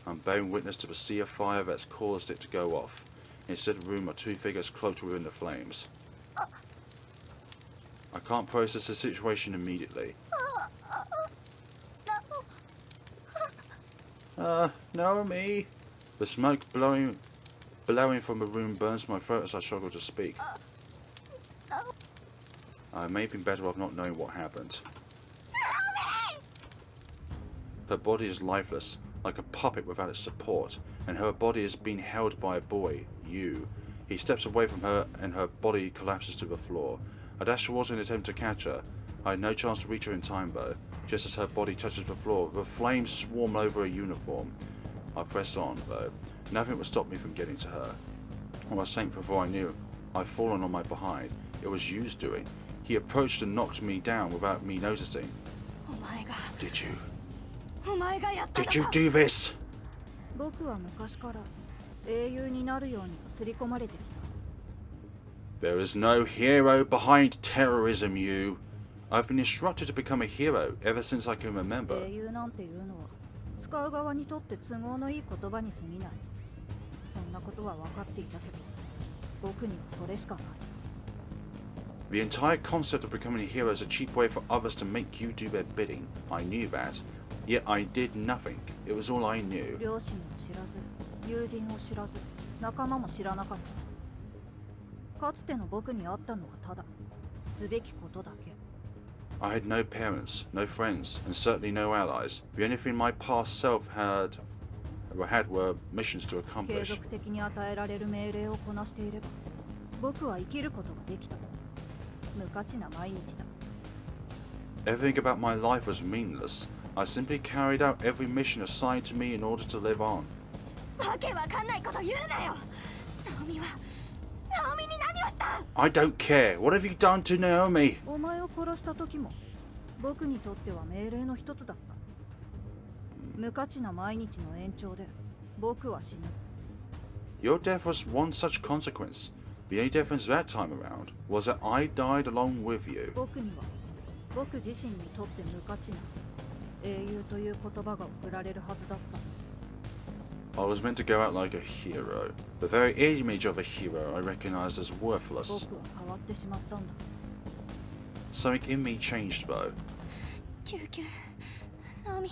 I'm bearing witness to the sea of fire that's caused it to go off. Inside the room are two figures cloaked within the flames. I can't process the situation immediately. Naomi! The smoke blowing from the room burns my throat as I struggle to speak. I may have been better off not knowing what happened. Her body is lifeless, like a puppet without its support, and her body is being held by a boy, you. He steps away from her and her body collapses to the floor. I dash towards her in an attempt to catch her. I had no chance to reach her in time though. Just as her body touches the floor, the flames swarm over her uniform. I press on though. Nothing would stop me from getting to her. I was sank before I knew. I'd fallen on my behind. It was Yu's doing. He approached and knocked me down without me noticing. Did you? Did you do this? 僕は昔から英雄になるようにと刷り込まれてきた。 There is no hero behind terrorism, you. I've been instructed to become a hero ever since I can remember. 英雄なんていうのは使う側にとって都合のいい言葉に過ぎない。そんなことは分かっていたけど、僕にはそれしかない。 The entire concept of becoming a hero is a cheap way for others to make you do their bidding. I knew that. Yet I did nothing. It was all I knew. 両親を知らず、友人を知らず、仲間も知らなかった。かつての僕にあったのはただ、すべきことだけ。 I had no parents, no friends, and certainly no allies. The only thing my past self had were missions to 継 accomplish. 続的に与えられる命令をこなしていれば、僕は生きることができた。無価値な毎日だ。 Everything about my life was meaningless. I simply carried out every mission assigned to me in order to live on. わけわかんないこと言うなよ。ナオミはナオミに何をした？ I don't care. What have you done to Naomi? お前を殺した時も、僕にとっては命令の一つだった。無価値な毎日の延長で、僕は死ぬ。 Your death was one such consequence. The only difference that time around was that I died along with you. 僕には、僕自身にとって無価値な英雄という言葉が贈られるはずだった。 I was meant to go out like a hero. The very image of a hero I recognized as worthless. 僕は変わってしまったんだ。 Something in me changed though. 救急。ナオミ。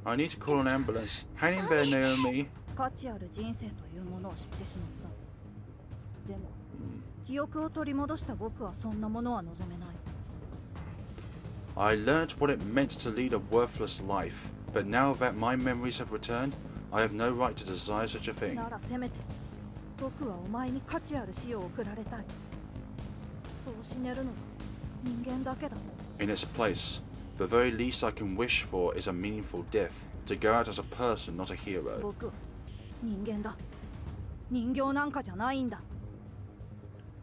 I need to call an ambulance. Hang in there, Naomi. 価値ある人生というものを知ってしまった。でも、記憶を取り戻した僕はそんなものは望めない。 I learned what it meant to lead a worthless life, but now that my memories have returned, I have no right to desire such a thing. ならせめて、僕はお前に価値ある死を送られたい。そう死ねるのは人間だけだ。 In its place, the very least I can wish for is a meaningful death, to go out as a person, not a hero. 僕は人間だ。人形なんかじゃないんだ。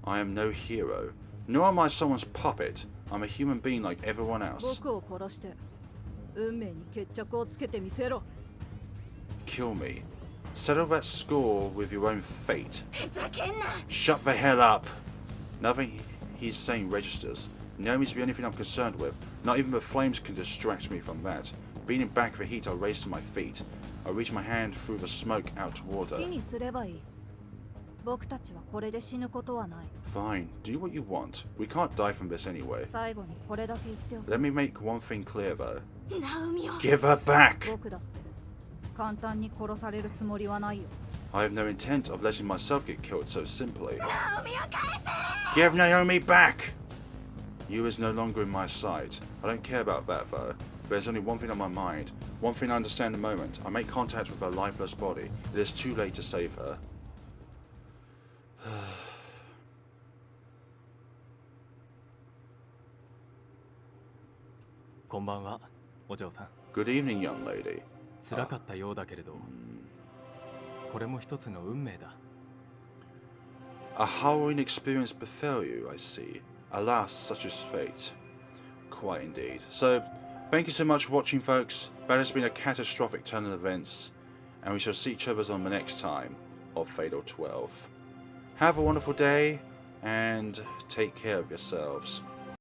I am no hero, nor am I someone's puppet. I'm a human being like everyone else. 僕を殺して運命に決着をつけてみせろ。 Kill me. Settle that score with your own fate. ふざけんな。 Shut the hell up! Nothing he's saying registers. Naomi's the only thing I'm concerned with. Not even the flames can distract me from that. Beating back the heat, I race to my feet. I reach my hand through the smoke out toward 好き her. にすればいい。僕たちはこれで死ぬことはない。 Fine, do what you want. We can't die from this anyway. 最後にこれだけ言っておく。 Let me make one thing clear though. ナオミを。 Give her back! 僕だって簡単に殺されるつもりはないよ。 I have no intent of letting myself get killed so simply. ナオミを返せ。 Give Naomi back! You is no longer in my sight. I don't care about that though. There's only one thing on my mind. One thing I understand the moment. I make contact with her lifeless body. It is too late to save her. こんばんは、お嬢さん。 Good evening, young lady. 辛かったようだけれど、これも一つの運命だ。A harrowing experience befell you, I see. Alas, such is fate. Quite indeed. So, thank you so much for watching, folks. That has been a catastrophic turn of events, and we shall see each other on the next time of Fatal 12. Have a wonderful day, and take care of yourselves.